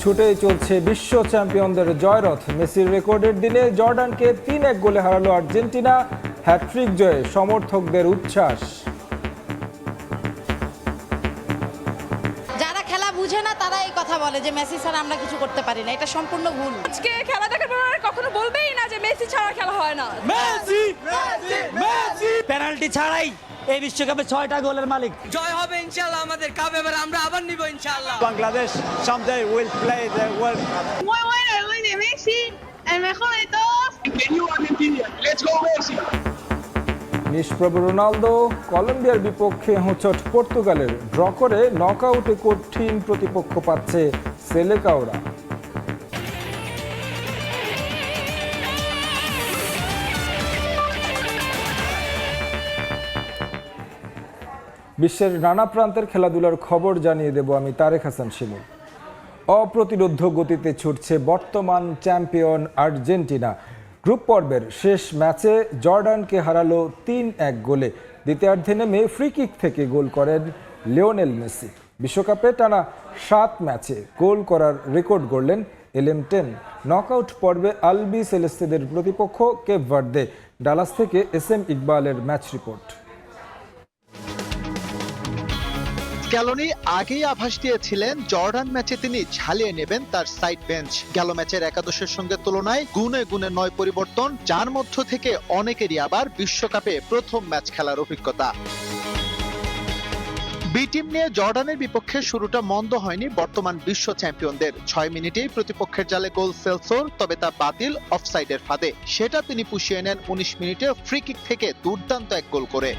ছুটেই চলছে বিশ্ব চ্যাম্পিয়নদের জয়রথ। মেসির রেকর্ডের দিনে জর্ডানকে 3-1 গোলে হারালো আর্জেন্টিনা। হ্যাট্রিক জয়ে সমর্থকদের উচ্ছ্বাস। যারা খেলা বুঝে না তারা এই কথা বলে যে মেসি ছাড়া আমরা কিছু করতে পারি না, এটা সম্পূর্ণ ভুল। আজকে খেলা দেখার পর আর কখনো বলবেই না যে মেসি ছাড়া খেলা হয় না। মেসি মেসি মেসি পেনাল্টি ছাড়াই এই বিশ্বকাপে 6টা গোলের মালিক। জয় হবে ইনশাআল্লাহ, আমাদের কাপ এবার আমরা আবার নিব ইনশাআল্লাহ। Bangladesh someday will play the World Cup. Muy bueno el gol de Messi, el mejor de todos. Bienvenido a Argentina. Let's go Messi. নিষ্প্রভ রোনালদো কলম্বিয়ার বিপক্ষে হোঁচট পর্তুগালের। ড্র করে নকআউটে কঠিন প্রতিপক্ষ পাচ্ছে সেলেকাওরা। বিশ্বের নানা প্রান্তের খেলাধুলার খবর জানিয়ে দেব আমি তারেক হাসান শিমুল। অপ্রতিরোধ্য গতিতে ছুটছে বর্তমান চ্যাম্পিয়ন আর্জেন্টিনা। গ্রুপ পর্বের শেষ ম্যাচে জর্ডানকে হারালো 3-1 গোলে। দ্বিতীয়ার্ধে নেমে ফ্রি কিক থেকে গোল করেন লিওনেল মেসি। বিশ্বকাপে টানা 7 ম্যাচে গোল করার রেকর্ড গড়লেন LM10। নকআউট পর্বে আলবি সেলেস্তেদের প্রতিপক্ষ কেপ ভার্দে। ডালাস থেকে SM ইকবালের ম্যাচ রিপোর্ট। স্ক্যালোনি আগেই আভাস দিয়েছিলেন জর্ডান ম্যাচে তিনি ঝালিয়ে নেবেন তার সাইড বেঞ্চ। গেল ম্যাচের একাদশের সঙ্গে তুলনায় গুণে গুণে 9 পরিবর্তন, যার মধ্য থেকে অনেকেরই আবার বিশ্বকাপে প্রথম ম্যাচ খেলার অভিজ্ঞতা। বি টিম নিয়ে জর্ডানের বিপক্ষে শুরুটা মন্দ হয়নি বর্তমান বিশ্ব চ্যাম্পিয়নদের। 6 মিনিটেই প্রতিপক্ষের জালে গোল সেলসোর, তবে তা বাতিল অফসাইডের ফাঁদে। সেটা তিনি পুষিয়ে নেন 19 মিনিটে ফ্রি কিক থেকে দুর্দান্ত এক গোল করে।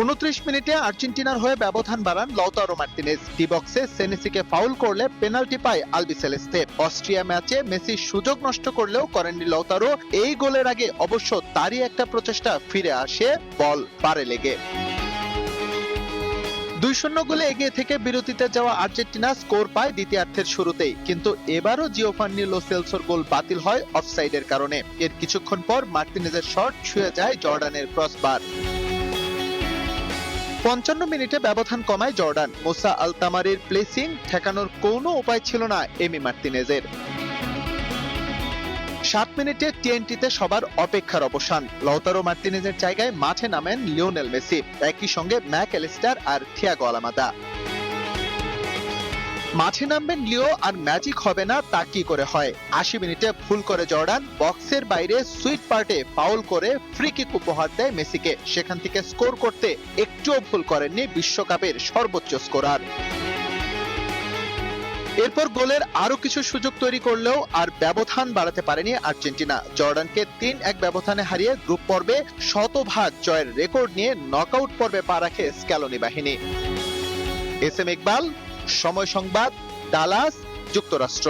29 মিনিটে আর্জেন্টিনার হয়ে ব্যবধান বাড়ান লাউতারো মার্তিনেজ। ডি বক্সে সেনেসিকে ফাউল করলে পেনাল্টি পায় আলবি সেলেস্তে। অস্ট্রিয়া ম্যাচে মেসি সুযোগ নষ্ট করলেও করেননি লাউতারো। এই গোলের আগে অবশ্য তারই একটা প্রচেষ্টা ফিরে আসে বল পারে লেগে। 2-0 গোলে এগিয়ে থেকে বিরতিতে যাওয়া আর্জেন্টিনা স্কোর পায় দ্বিতীয়ার্ধের শুরুতেই, কিন্তু এবারও জিওভান্নি লো সেলসোর গোল বাতিল হয় অফসাইডের কারণে। এর কিছুক্ষণ পর মার্তিনেজের শট ছুঁয়ে যায় জর্ডানের ক্রসবার। 55 মিনিটে ব্যবধান কমায় জর্ডান। মুসা আল তামারির প্লেসিং ঠেকানোর কোনো উপায় ছিল না এমি মার্তিনেজের। 7 মিনিটে টিএনটিতে সবার অপেক্ষার অবসান। লাউতারো মার্তিনেজের জায়গায় মাঠে নামেন লিওনেল মেসি, একই সঙ্গে ম্যাক অ্যালিস্টার আর থিয়াগো আলামাদা। মাঠে নামবেন লিও আর ম্যাজিক হবে না তা কি করে হয়? 80 মিনিটে ভুল করে জর্ডান, বক্সের বাইরে সুইট পার্টে ফাউল করে ফ্রি কিক উপহার দেয় মেসিকে। সেখান থেকে স্কোর করতে একটুও ভুল করেননি বিশ্বকাপের সর্বোচ্চ স্কোরার। এরপর গোলের আরো কিছু সুযোগ তৈরি করলেও আর ব্যবধান বাড়াতে পারেনি আর্জেন্টিনা। জর্ডানকে 3-1 ব্যবধানে হারিয়ে গ্রুপ পর্বে শতভাগ জয়ের রেকর্ড নিয়ে নকআউট পর্বে পা রাখে স্ক্যালোনি বাহিনী। SM ইকবাল, সময় সংবাদ, ডালাস, যুক্তরাষ্ট্র।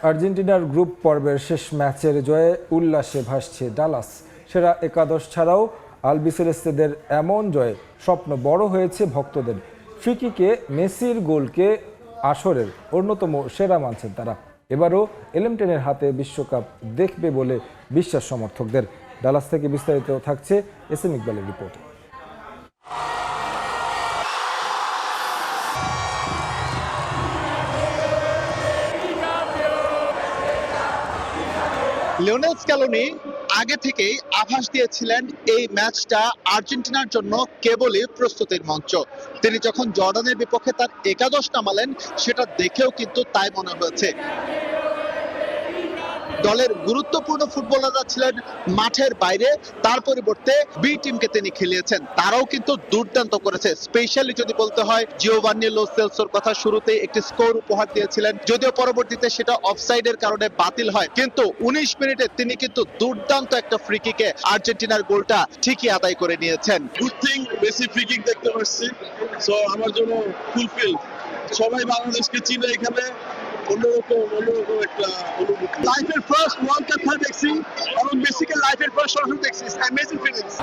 আর্জেন্টিনার গ্রুপ পর্বের শেষ ম্যাচের জয়ে উল্লাসে ভাসছে ডালাস। সেরা একাদশ ছাড়াও আলবি সেলেস্তেদের এমন জয়ে স্বপ্ন বড় হয়েছে ভক্তদের। ফ্রি কিকে মেসির গোলকে আসরের অন্যতম সেরা মানছেন তারা। এবারও LM10-এর হাতে বিশ্বকাপ দেখবে বলে বিশ্বাস সমর্থকদের। ডালাস থেকে বিস্তারিত থাকছে SM ইকবালের রিপোর্টে। লিওনেল স্ক্যালোনি আগে থেকেই আভাস দিয়েছিলেন এই ম্যাচটা আর্জেন্টিনার জন্য কেবলই প্রস্তুতির মঞ্চ। তিনি যখন জর্ডানের বিপক্ষে তার একাদশ নামালেন, সেটা দেখেও কিন্তু তাই মনে হয়েছে। দলের গুরুত্বপূর্ণ ফুটবলাররা ছিলেন মাঠের বাইরে, তার পরিবর্তে বি টিমকে তিনি খেলিয়েছেন। তারাও কিন্তু দুর্দান্ত করেছে। স্পেশালি যদি বলতে হয়, জিওভান্নি লো সেলসোর কথা শুরুতেই একটি স্কোর উপহার দিয়েছিলেন, যদিও পরবর্তীতে সেটা অফসাইডের কারণে বাতিল হয়। কিন্তু 19 মিনিটে তিনি কিন্তু দুর্দান্ত একটা ফ্রি কিকে আর্জেন্টিনার গোলটা ঠিকই আদায় করে নিয়েছেন। Good thing Messi free kick দেখতে পাচ্ছি, সো আমার জন্য ফুলফিল। সবাই বাংলাদেশকে চিনে, এখানে অন্যরকম একটা অনুভূতি। লাইফের ফার্স্ট ওয়ার্ল্ড কাপ দেখছি এবং মেসিকে লাইফের এবার সরাসরি দেখছি, amazing feelings.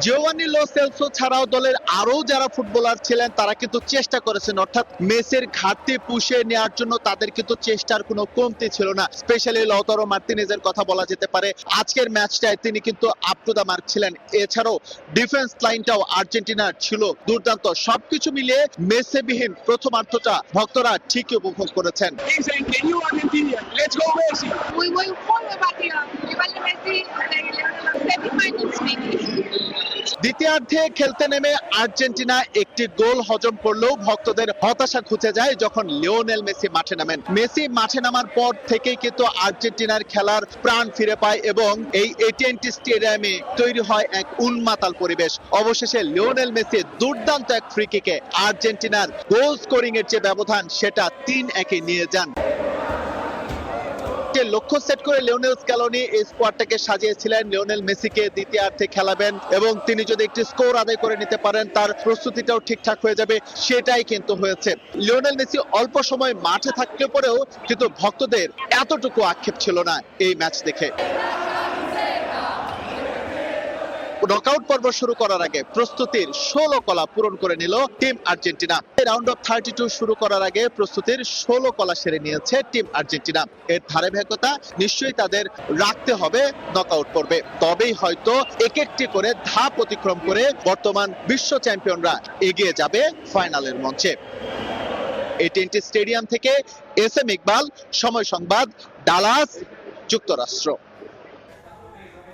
Giovanni Lo Celso ছাড়াও দলের আরো যারা ফুটবলার ছিলেন তারা কিন্তু চেষ্টা করেছেন, অর্থাৎ মেসির ঘাটতি পুষিয়ে নেওয়ার জন্য তাদের কিন্তু চেষ্টার কোনো কমতি ছিল না। স্পেশালি লাউতারো মার্টিনেজের কথা বলা যেতে পারে। আজকের ম্যাচটায় তিনি কিন্তু আপ টু দা মার্ক ছিলেন। এছাড়াও ডিফেন্স লাইনটাও আর্জেন্টিনার ছিল দুর্দান্ত। সবকিছু মিলিয়ে মেসিবিহীন প্রথমার্ধটা ভক্তরা ঠিকই উপভোগ করেছেন। He's saying, "Can you Argentina? Let's go Messi." Muy partido. Igual de Messi, semifinals finish. দ্বিতীয়ার্ধে খেলতে নেমে আর্জেন্টিনা একটি গোল হজম করলেও ভক্তদের হতাশা ঘুচে যায় যখন লিওনেল মেসি মাঠে নামেন। মেসি মাঠে নামার পর থেকেই কিন্তু আর্জেন্টিনার খেলার প্রাণ ফিরে পায় এবং এই এটিএনটি স্টেডিয়ামে তৈরি হয় এক উন্মাতাল পরিবেশ। অবশেষে লিওনেল মেসি দুর্দান্ত এক ফ্রি কিকে আর্জেন্টিনার গোল স্কোরিং এর যে ব্যবধান সেটা 3-1 নিয়ে যান। লক্ষ্য সেট করে লিওনেল স্ক্যালোনি এই স্কোয়াডটাকে সাজিয়েছিলেন লিওনেল মেসিকে দ্বিতীয়ার্ধে খেলাবেন এবং তিনি যদি একটি স্কোর আদায় করে নিতে পারেন তার প্রস্তুতিটাও ঠিকঠাক হয়ে যাবে, সেটাই কিন্তু হয়েছে। লিওনেল মেসি অল্প সময় মাঠে থাকলে পরেও কিন্তু ভক্তদের এতটুকু আক্ষেপ ছিল না এই ম্যাচ দেখে। নকআউট পর্ব শুরু করার আগে প্রস্তুতির 16 কলা পূরণ করে নিল টিম আর্জেন্টিনা। রাউন্ড অফ 32 শুরু করার আগে প্রস্তুতির 16 কলা সেরে নিয়েছে টিম আর্জেন্টিনা। এর ধারাবাহিকতা নিশ্চয়ই তাদের রাখতে হবে নকআউট পর্বে, তবেই হয়তো এক একটি করে ধাপ অতিক্রম করে বর্তমান বিশ্ব চ্যাম্পিয়নরা এগিয়ে যাবে ফাইনালের মঞ্চে। এটিএনটি স্টেডিয়াম থেকে এস.এম. ইকবাল, সময় সংবাদ, ডালাস, যুক্তরাষ্ট্র।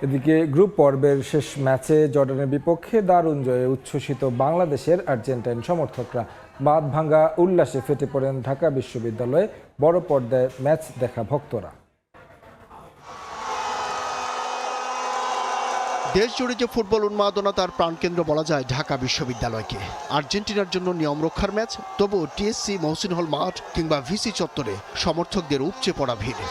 এদিকে গ্রুপ পর্বের শেষ ম্যাচে জর্ডানের বিপক্ষে দারুণ জয়ে উচ্ছ্বসিত বাংলাদেশের আর্জেন্টাইন সমর্থকরা। বাঁধ ভাঙ্গা উল্লাসে ফেটে পড়েন ঢাকা বিশ্ববিদ্যালয়ে বড় পর্দায় ম্যাচ দেখা ভক্তরা। দেশ জুড়ে যে ফুটবল উন্মাদনা তার প্রাণকেন্দ্র বলা যায় ঢাকা বিশ্ববিদ্যালয়কে। আর্জেন্টিনার জন্য নিয়ম রক্ষার ম্যাচ, তবুও টিএসসি, মহসিন হল মাঠ কিংবা ভিসি চত্বরে সমর্থকদের উপচে পড়া ভিড়।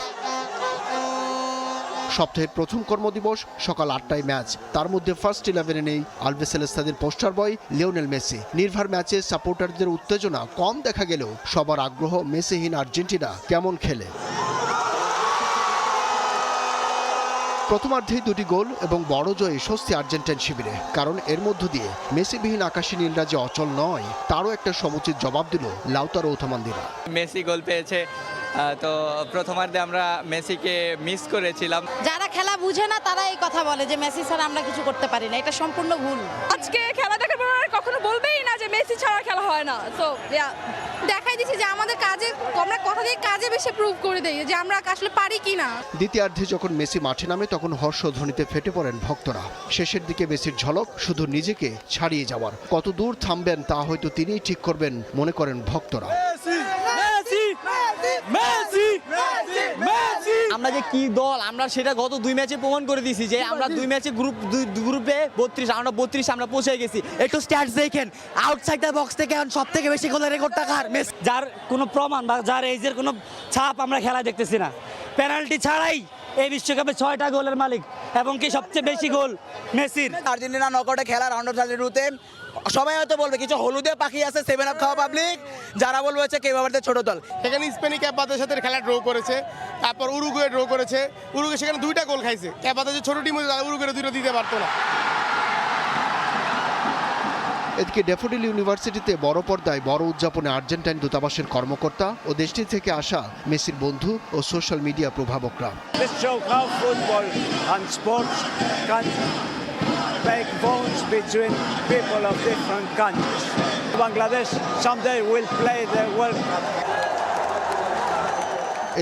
সপ্তাহের প্রথম কর্মদিবস, সকাল 8টায় ম্যাচ। তার মধ্যে ফার্স্ট 11-এ নেই আলভেসেলেস্তাদের পোস্টার বয় লিওনেল মেসি। নির্ভার ম্যাচে সাপোর্টারদের উত্তেজনা কম দেখা গেলেও সবার আগ্রহ মেসিহীন আর্জেন্টিনা কেমন খেলে। প্রথমার্ধেই 2টি গোল এবং বড় জয়ে স্বস্তি আর্জেন্টাইন শিবিরে, কারণ এর মধ্য দিয়ে মেসিবিহীন আকাশী নীলরা যে অচল নয় তারও একটা সমুচিত জবাব দিল লাউতারো ওথামান্দিরা। মেসি গোল পেয়েছে, তো প্রথমার্ধে আমরা মেসিকে মিস করেছিলাম। যারা খেলা বুঝে না তারা এই কথা বলে যে মেসি ছাড়া আমরা কিছু করতে পারি না, এটা সম্পূর্ণ ভুল। আজকে খেলা দেখার পর আর কখনো বলবেই না যে মেসি ছাড়া খেলা হয় না। তো দেখাই দিচ্ছি যে আমাদের কাজে, আমরা কথা দিয়ে কাজে বেশি প্রুভ করে দেই যে আমরা আসলে পারি কিনা। দ্বিতীয়ার্ধে যখন মেসি মাঠে নামে তখন হর্ষধ্বনিতে ফেটে পড়েন ভক্তরা। শেষের দিকে মেসির ঝলক শুধু নিজেকে ছাড়িয়ে যাওয়ার, কত দূর থামবেন তা হয়তো তিনিই ঠিক করবেন মনে করেন ভক্তরা। আমরা যে কি দল, আমরা সেটা গত 2 ম্যাচে প্রমাণ করে দিয়েছি যে আমরা 2 ম্যাচে গ্রুপে 32, আমরা 32 আমরা পৌঁছে গেছি। একটু স্ট্যাটস দেখেন, আউটসাইড দ্য বক্স থেকে সবথেকে বেশি গোলের রেকর্ড টাকার মেসি, যার কোনো প্রমাণ বা যার এইজের কোনো ছাপ আমরা খেলা দেখতেছি না। পেনাল্টি ছাড়াই এই বিশ্বকাপে 6টা গোলের মালিক এবং কি সবচেয়ে বেশি গোল মেসির। আর্জেন্টিনা নকআউটে খেলা রাউন্ড অফ 32-তে সবাই হয়তো বলবে কিছু হলুদে পাখি আছে, 7 আপ খাওয়া পাবলিক, যারা বলবে হচ্ছে কে বাবারদের ছোট দল। সেখানে স্পেনি ক্যাপাদের সাথে খেলা ড্র করেছে, তারপর উরুগুয়ে ড্র করেছে। উরুগুয়ে সেখানে 2টা গোল খাইছে। ক্যাপাদের যে ছোট টিম হয়েছে তারা উরুগুয়ে 2টা দিতে পারতো না। এদিকে ড্যাফোডিল ইউনিভার্সিটিতে বড় পর্দায় বড় উদযাপনে আর্জেন্টাইন দূতাবাসের কর্মকর্তা ও দেশটি থেকে আসা মেসির বন্ধু ও সোশ্যাল মিডিয়া প্রভাবকরা। make bonds between people of different countries. Bangladesh someday will play the World Cup.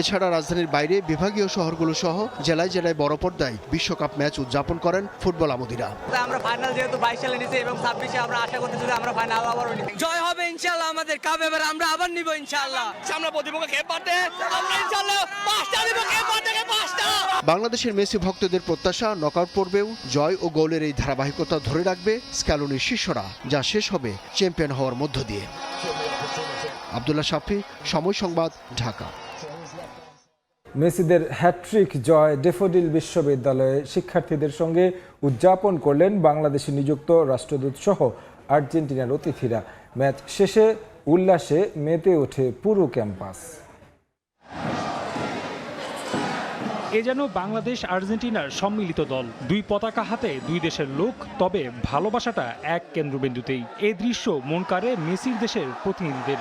এছাড়া রাজধানীর বাইরে বিভাগীয় শহরগুলো সহ জেলায় জেলায় বড় পর্দায় বিশ্বকাপ ম্যাচ উদযাপন করেন ফুটবল আমোদীরা। আমরা ফাইনাল যেহেতু 22 সালে নিছি এবং 26-এ আমরা আশা করতেছি যে আমরা ফাইনাল আবার নিব। জয় হবে ইনশাআল্লাহ, আমাদের কাপ এবার আমরা আবার নিব ইনশাআল্লাহ। আমরা প্রতিপক্ষকে খেয়ে পাতে আমরা ইনশাআল্লাহ 5টা নিব, খেয়ে পাতে 5টা। বাংলাদেশের মেসি ভক্তদের প্রত্যাশা নকআউট পর্বেও জয় ও গোলের এই ধারাবাহিকতা ধরে রাখবে স্ক্যালোনির শিষ্যরা, যা শেষ হবে চ্যাম্পিয়ন হওয়ার মধ্য দিয়ে। আব্দুল্লাহ শাফি, সময় সংবাদ, ঢাকা। মেসিদের হ্যাট্রিক জয় ড্যাফোডিল বিশ্ববিদ্যালয়ে শিক্ষার্থীদের সঙ্গে উদযাপন করলেন বাংলাদেশে নিযুক্ত রাষ্ট্রদূত সহ আর্জেন্টিনার অতিথিরা। ম্যাচ শেষে উল্লাসে মেতে ওঠে পুরো ক্যাম্পাস। এ যেন বাংলাদেশ আর্জেন্টিনার সম্মিলিত দল, দুই পতাকা হাতে দুই দেশের লোক, তবে ভালোবাসাটা এক কেন্দ্রবিন্দুতেই। এই দৃশ্য মন কাড়ে মেসির দেশের প্রতিনিধিদের।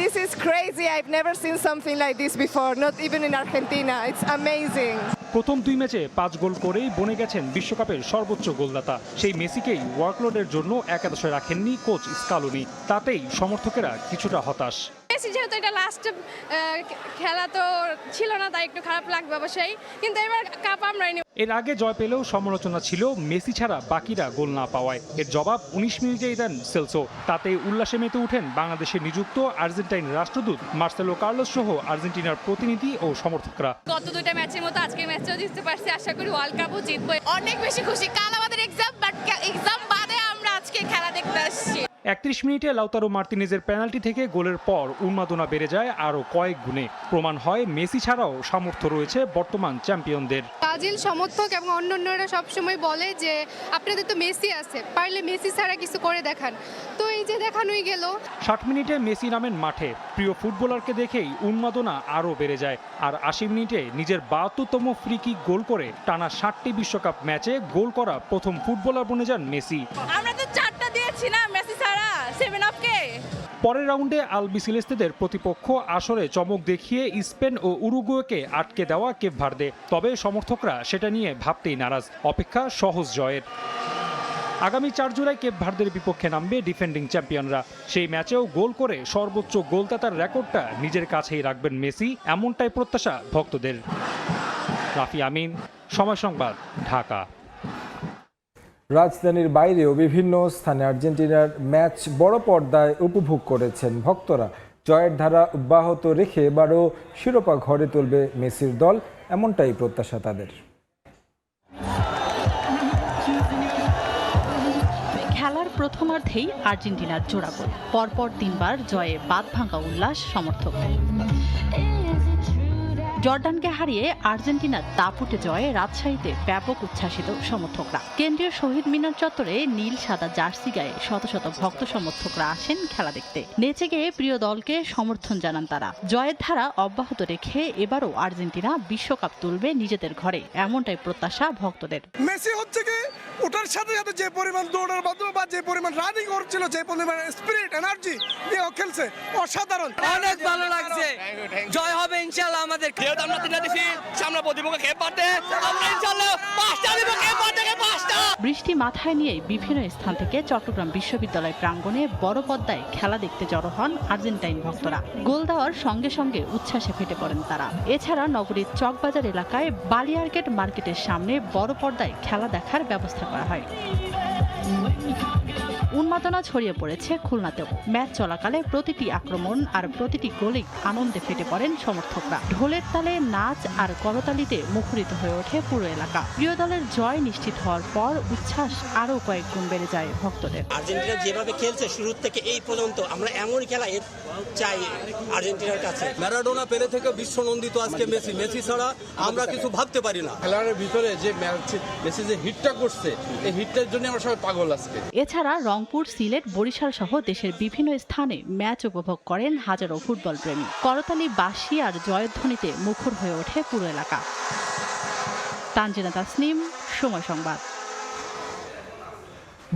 This is crazy. I've never seen something like this before, not even in Argentina. It's amazing. প্রথম দুই ম্যাচে 5 গোল করেই বনে গেছেন বিশ্বকাপের সর্বোচ্চ গোলদাতা। সেই মেসিকেই ওয়ার্কলোডের জন্য একাদশে রাখেননি কোচ স্কালোনি, তাতেই সমর্থকেরা কিছুটা হতাশ। মেসি যেহেতু এটা লাস্ট খেলা তো ছিল না, তাই একটু খারাপ লাগবে অবশ্যই, কিন্তু এবার কাপ আমরাই নেব। এর আগে জয় পেলেও সমালোচনা ছিল মেসি ছাড়া বাকিরা গোল না পাওয়ায়। এর জবাব 19 মিনিটেই দেন সেলসো। তাতে উল্লাসে মেতে উঠেন বাংলাদেশে নিযুক্ত আর্জেন্টাইন রাষ্ট্রদূত মার্সেলো কার্লোস সহ আর্জেন্টিনার প্রতিনিধি ও সমর্থকরা। গত দুইটা ম্যাচের মতো আজকের ম্যাচটাও জিততে পারছি, আশা করি ওয়ার্ল্ড কাপও জিতবো। অনেক বেশি খুশি। কাল আমাদের এক্সাম, বাট এক্সাম বাদে আমরা আজকে খেলা দেখতে আসছি। 31 মিনিটে লাউতারো মার্তিনেজের পেনাল্টি থেকে গোলের পর উন্মাদনা বেড়ে যায় আরও কয়েক গুণে। প্রমাণ হয় মেসি ছাড়াও সামর্থ্য রয়েছে বর্তমান চ্যাম্পিয়নদের। ব্রাজিল সমর্থক এবং অন্যান্যরা সবসময় বলে যে আপনাদের তো মেসি আছে, পারলে মেসি ছাড়া কিছু করে দেখান, তো এই যে দেখানোই গেল। 60 মিনিটে মেসি নামেন মাঠে, প্রিয় ফুটবলারকে দেখেই উন্মাদনা আরও বেড়ে যায়। আর 80 মিনিটে নিজের 72তম ফ্রি কিক গোল করে টানা 60টি বিশ্বকাপ ম্যাচে গোল করা প্রথম ফুটবলার বনে যান মেসি। আমরা তো 4টা দিয়েছি না মেসি ছাড়া, 7 অফকে। পরের রাউন্ডে আলবিসেলেস্তেদের প্রতিপক্ষ আসরে চমক দেখিয়ে স্পেন ও উরুগুয়েকে আটকে দেওয়া কেপ ভার্দে। তবে সমর্থকরা সেটা নিয়ে ভাবতেই নারাজ, অপেক্ষা সহজ জয়ের। আগামী 4 জুলাই কেপ ভার্দের বিপক্ষে নামবে ডিফেন্ডিং চ্যাম্পিয়নরা। সেই ম্যাচেও গোল করে সর্বোচ্চ গোলদাতার রেকর্ডটা নিজের কাছেই রাখবেন মেসি, এমনটাই প্রত্যাশা ভক্তদের। রাফি আমিন, সময় সংবাদ, ঢাকা। রাজধানীর বাইরেও বিভিন্ন স্থানে আর্জেন্টিনার ম্যাচ বড় পর্দায় উপভোগ করেছেন ভক্তরা। জয়ের ধারা অব্যাহত রেখে এবারও শিরোপা ঘরে তুলবে মেসির দল, এমনটাই প্রত্যাশা তাদের। খেলার প্রথমার্ধেই আর্জেন্টিনার জোড়া গোল, পরপর 3 বার জয়ে বাঁধভাঙা উল্লাস সমর্থকদের। জর্ডানকে হারিয়ে আর্জেন্টিনার দাপুটে জয়ে রাজশাহীতে ব্যাপক উচ্ছ্বাসিত সমর্থকরা। কেন্দ্রীয় শহীদ মিনার চত্বরে নীল সাদা জার্সি গায়ে শত শত ভক্ত সমর্থকরা আসেন খেলা দেখতে। নেচে গিয়ে প্রিয় দলকে সমর্থন জানান তারা। জয়ের ধারা অব্যাহত রেখে এবারও আর্জেন্টিনা বিশ্বকাপ তুলবে নিজেদের ঘরে, এমনটাই প্রত্যাশা ভক্তদের। মেসি হচ্ছে কি ওটার সাথে সাথে যে পরিমাণ দৌড়ের মাধ্যমে বা যে পরিমাণ রানিং করছিল, যে পরিমাণ স্পিরিট এনার্জি দিয়ে খেলছে, অসাধারণ। অনেক ভালো লাগছে। জয় হবে ইনশাআল্লাহ আমাদের। যেহেতু আমরা 3টা দিছি, সামনে প্রতিপক্ষ খেয়ে পারতে আমরা ইনশাআল্লাহ 5টা দিব, খেয়ে পারতে 5টা। বৃষ্টি মাথায় নিয়ে বিভিন্ন স্থান থেকে চট্টগ্রাম বিশ্ববিদ্যালয় প্রাঙ্গণে বড় পর্দায় খেলা দেখতে জড়ো হন আর্জেন্টাইন ভক্তরা। গোল দেওয়ার সঙ্গে সঙ্গে উচ্ছ্বাসে ফেটে পড়েন তারা। এছাড়া নগরীর চকবাজার এলাকায় বালিয়ারগেট মার্কেটের সামনে বড় পর্দায় খেলা দেখার ব্যবস্থা করা হয়। উন্মাদনা ছড়িয়ে পড়েছে খুলনাতেও। ম্যাচ চলাকালে প্রতিটি আক্রমণ আর প্রতিটি গোলেই আনন্দে ফেটে পড়েন সমর্থকরা। ঢোলের তালে নাচ আর করতালিতে মুখরিত হয়ে ওঠে পুরো এলাকা। প্রিয় দলের জয় নিশ্চিত হওয়ার পর উচ্ছ্বাস আরও কয়েক গুণ বেড়ে যায় ভক্তদের। আর্জেন্টিনা যেভাবে খেলছে শুরু থেকে এই পর্যন্ত, আমরা এমন খেলা চাই আর্জেন্টিনার কাছে। ম্যারাডোনা পেলে থেকে বিশ্বনন্দিত আজকে মেসি। মেসি ছাড়া আমরা কিছু ভাবতে পারি না। খেলার ভিতরে যে মেসি যে হিটটা করছে, এই হিটটার জন্য আমরা সবাই পাগল আজকে। এছাড়া রংপুর, সিলেট, বরিশাল সহ দেশের বিভিন্ন স্থানে ম্যাচ উপভোগ করেন হাজারো ফুটবল প্রেমী। করতালি, বাঁশি আর জয়ধ্বনিতে মুখর হয়ে ওঠে পুরো এলাকা। তানজিনা তাসনিম, সময় সংবাদ।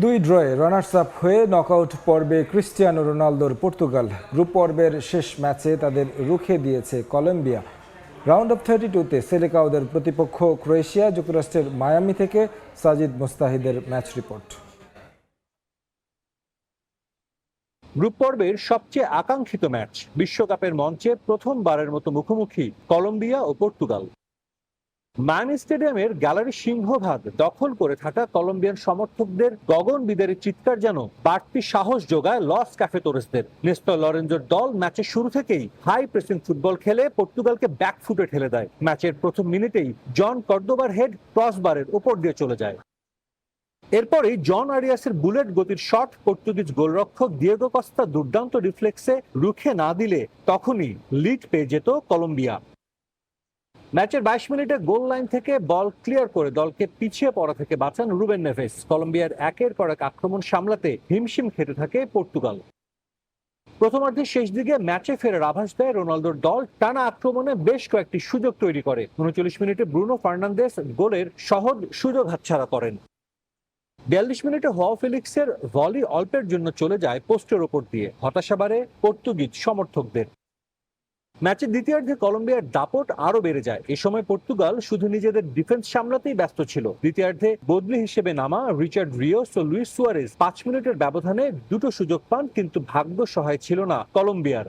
2 ড্রয়ে রানার্স আপ হয়ে নকআউট পর্বে ক্রিস্টিয়ানো রোনালদোর পর্তুগাল। গ্রুপ পর্বের শেষ ম্যাচে তাদের রুখে দিয়েছে কলম্বিয়া। রাউন্ড অফ 32-তে সেলেকাওদের প্রতিপক্ষ ক্রোয়েশিয়া। যুক্তরাষ্ট্রের মায়ামি থেকে সাজিদ মুস্তাহিদের ম্যাচ রিপোর্ট। গ্রুপ পর্বের সবচেয়ে আকাঙ্ক্ষিত ম্যাচ, বিশ্বকাপের মঞ্চে প্রথমবারের মতো মুখোমুখি কলম্বিয়া ও পর্তুগাল। মায়ামি স্টেডিয়ামের গ্যালারি সিংহভাগ দখল করে থাকা কলম্বিয়ান সমর্থকদের গগন বিদারী চিৎকার যেন বাড়তি সাহস যোগায় লস ক্যাফেটোরেসদের। নেস্টর লরেঞ্জোর দল ম্যাচের শুরু থেকেই হাই প্রেসিং ফুটবল খেলে পর্তুগালকে ব্যাকফুটে ঠেলে দেয়। ম্যাচের প্রথম মিনিটেই জন কর্দোবার হেড ক্রসবারের উপর দিয়ে চলে যায়। এরপরেই জন আরিয়াসের বুলেট গতির শট পর্তুগিজ গোলরক্ষক দিয়েগো কস্তা দুর্দান্ত রিফ্লেক্সে রুখে না দিলে তখনই লিড পেয়ে যেত কলম্বিয়া। ম্যাচের 22 মিনিটে গোল লাইন থেকে বল ক্লিয়ার করে দলকে পিছিয়ে পড়া থেকে বাঁচান রুবেন নেভেস। কলম্বিয়ার একের পর এক আক্রমণ সামলাতে হিমশিম খেতে থাকে পর্তুগাল। প্রথমার্ধের শেষ দিকে ম্যাচে ফেরার আভাস দেয় রোনালদোর দল। টানা আক্রমণে বেশ কয়েকটি সুযোগ তৈরি করে। 39 মিনিটে ব্রুনো ফার্নান্দেস গোলের সহজ সুযোগ হাতছাড়া করেন। 42 মিনিটে হোয়াও ফেলিক্সের ভলি অল্পের জন্য চলে যায় পোস্টের ওপর দিয়ে। হতাশা বাড়ে পর্তুগিজ সমর্থকদের। ম্যাচের দ্বিতীয়ার্ধে কলম্বিয়ার দাপট আরো বেড়ে যায়। এ সময় পর্তুগাল শুধু নিজেদের ডিফেন্স সামলাতেই ব্যস্ত ছিল। দ্বিতীয়ার্ধে বদলি হিসেবে নামা রিচার্ড রিওস ও লুইস সুয়ারেজ 5 মিনিটের ব্যবধানে দুটো সুযোগ পান, কিন্তু ভাগ্য সহায় ছিল না কলম্বিয়ার।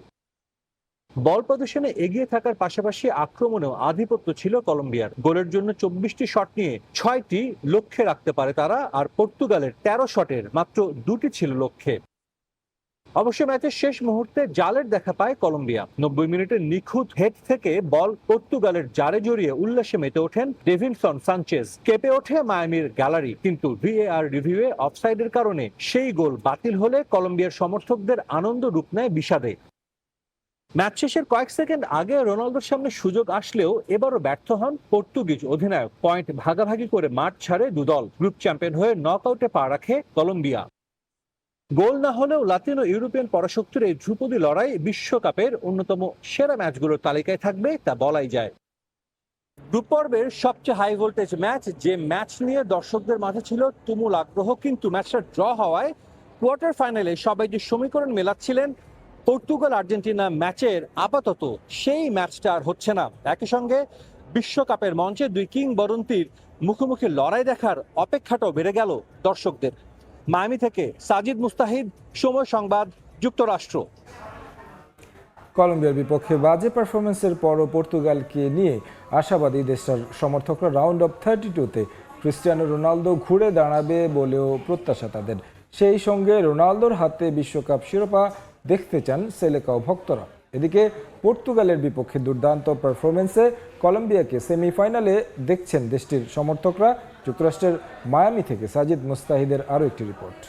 বল প্রদর্শনে এগিয়ে থাকার পাশাপাশি আক্রমণেও আধিপত্য ছিল কলম্বিয়ার। গোলের জন্য 24টি শট নিয়ে 6টি লক্ষ্যে রাখতে পারে তারা, আর পর্তুগালের 13 শটের মাত্র 2টি ছিল লক্ষ্যে। অবশ্য ম্যাচের শেষ মুহূর্তে জালের দেখা পায় কলম্বিয়া। 90 মিনিটের নিখুঁত হেড থেকে বল পর্তুগালের জারে জড়িয়ে উল্লাসে মেতে ওঠেন ডেভিনসন সানচেজ। কেঁপে ওঠে মায়ামির গ্যালারি, কিন্তু ভিএআর রিভিউয়ে অফসাইডের কারণে সেই গোল বাতিল হলে কলম্বিয়ার সমর্থকদের আনন্দ রূপ নেয় বিষাদে। ম্যাচ শেষের কয়েক সেকেন্ড আগে রোনালদোর সামনে সুযোগ আসলেও এবারও ব্যর্থ হন পর্তুগিজ অধিনায়ক। পয়েন্ট ভাগাভাগি করে মাঠ ছাড়ে দুদল। গ্রুপ চ্যাম্পিয়ন হয়ে নকআউটে পা রাখে কলম্বিয়া। গোল না হলেও লাতিন ও ইউরোপিয়ান পরাশক্তির এই ধ্রুপদী লড়াই বিশ্বকাপের অন্যতম সেরা ম্যাচগুলোর তালিকায় থাকবে তা বলাই যায়। গ্রুপ পর্বের সবচেয়ে হাই ভোল্টেজ ম্যাচ, যে ম্যাচ নিয়ে দর্শকদের মাঝে ছিল তুমুল আগ্রহ, কিন্তু ম্যাচটা ড্র হওয়ায় কোয়ার্টার ফাইনালে সবাই যে সমীকরণ মেলাচ্ছিলেন পর্তুগাল আর্জেন্টিনা ম্যাচের, আপাতত সেই ম্যাচটা আর হচ্ছে না। একই সঙ্গে বিশ্বকাপের মঞ্চে দুই কিংবদন্তির মুখোমুখি লড়াই দেখার অপেক্ষাটাও বেড়ে গেল দর্শকদের। মায়ামি থেকে সাজিদ মুস্তাহিদ, সময় সংবাদ, যুক্তরাষ্ট্র। কলম্বিয়ার বিপক্ষে বাজে পারফরমেন্সের পরও পর্তুগালকে নিয়ে আশাবাদী দেশটার সমর্থকরা। রাউন্ড অফ 32-তে ক্রিস্টিয়ানো রোনালদো ঘুরে দাঁড়াবে বলেও প্রত্যাশা তাদের। সেই সঙ্গে রোনালদোর হাতে বিশ্বকাপ শিরোপা দেখতে চান সেলেকাও ভক্তরা। এদিকে পর্তুগালের বিপক্ষে দুর্দান্ত পারফরমেন্সে কলম্বিয়াকে সেমিফাইনালে দেখছেন দেশটির সমর্থকরা। যুক্তরাষ্ট্রের মায়ামি থেকে সাজিদ মুস্তাহিদের আরও একটি রিপোর্ট।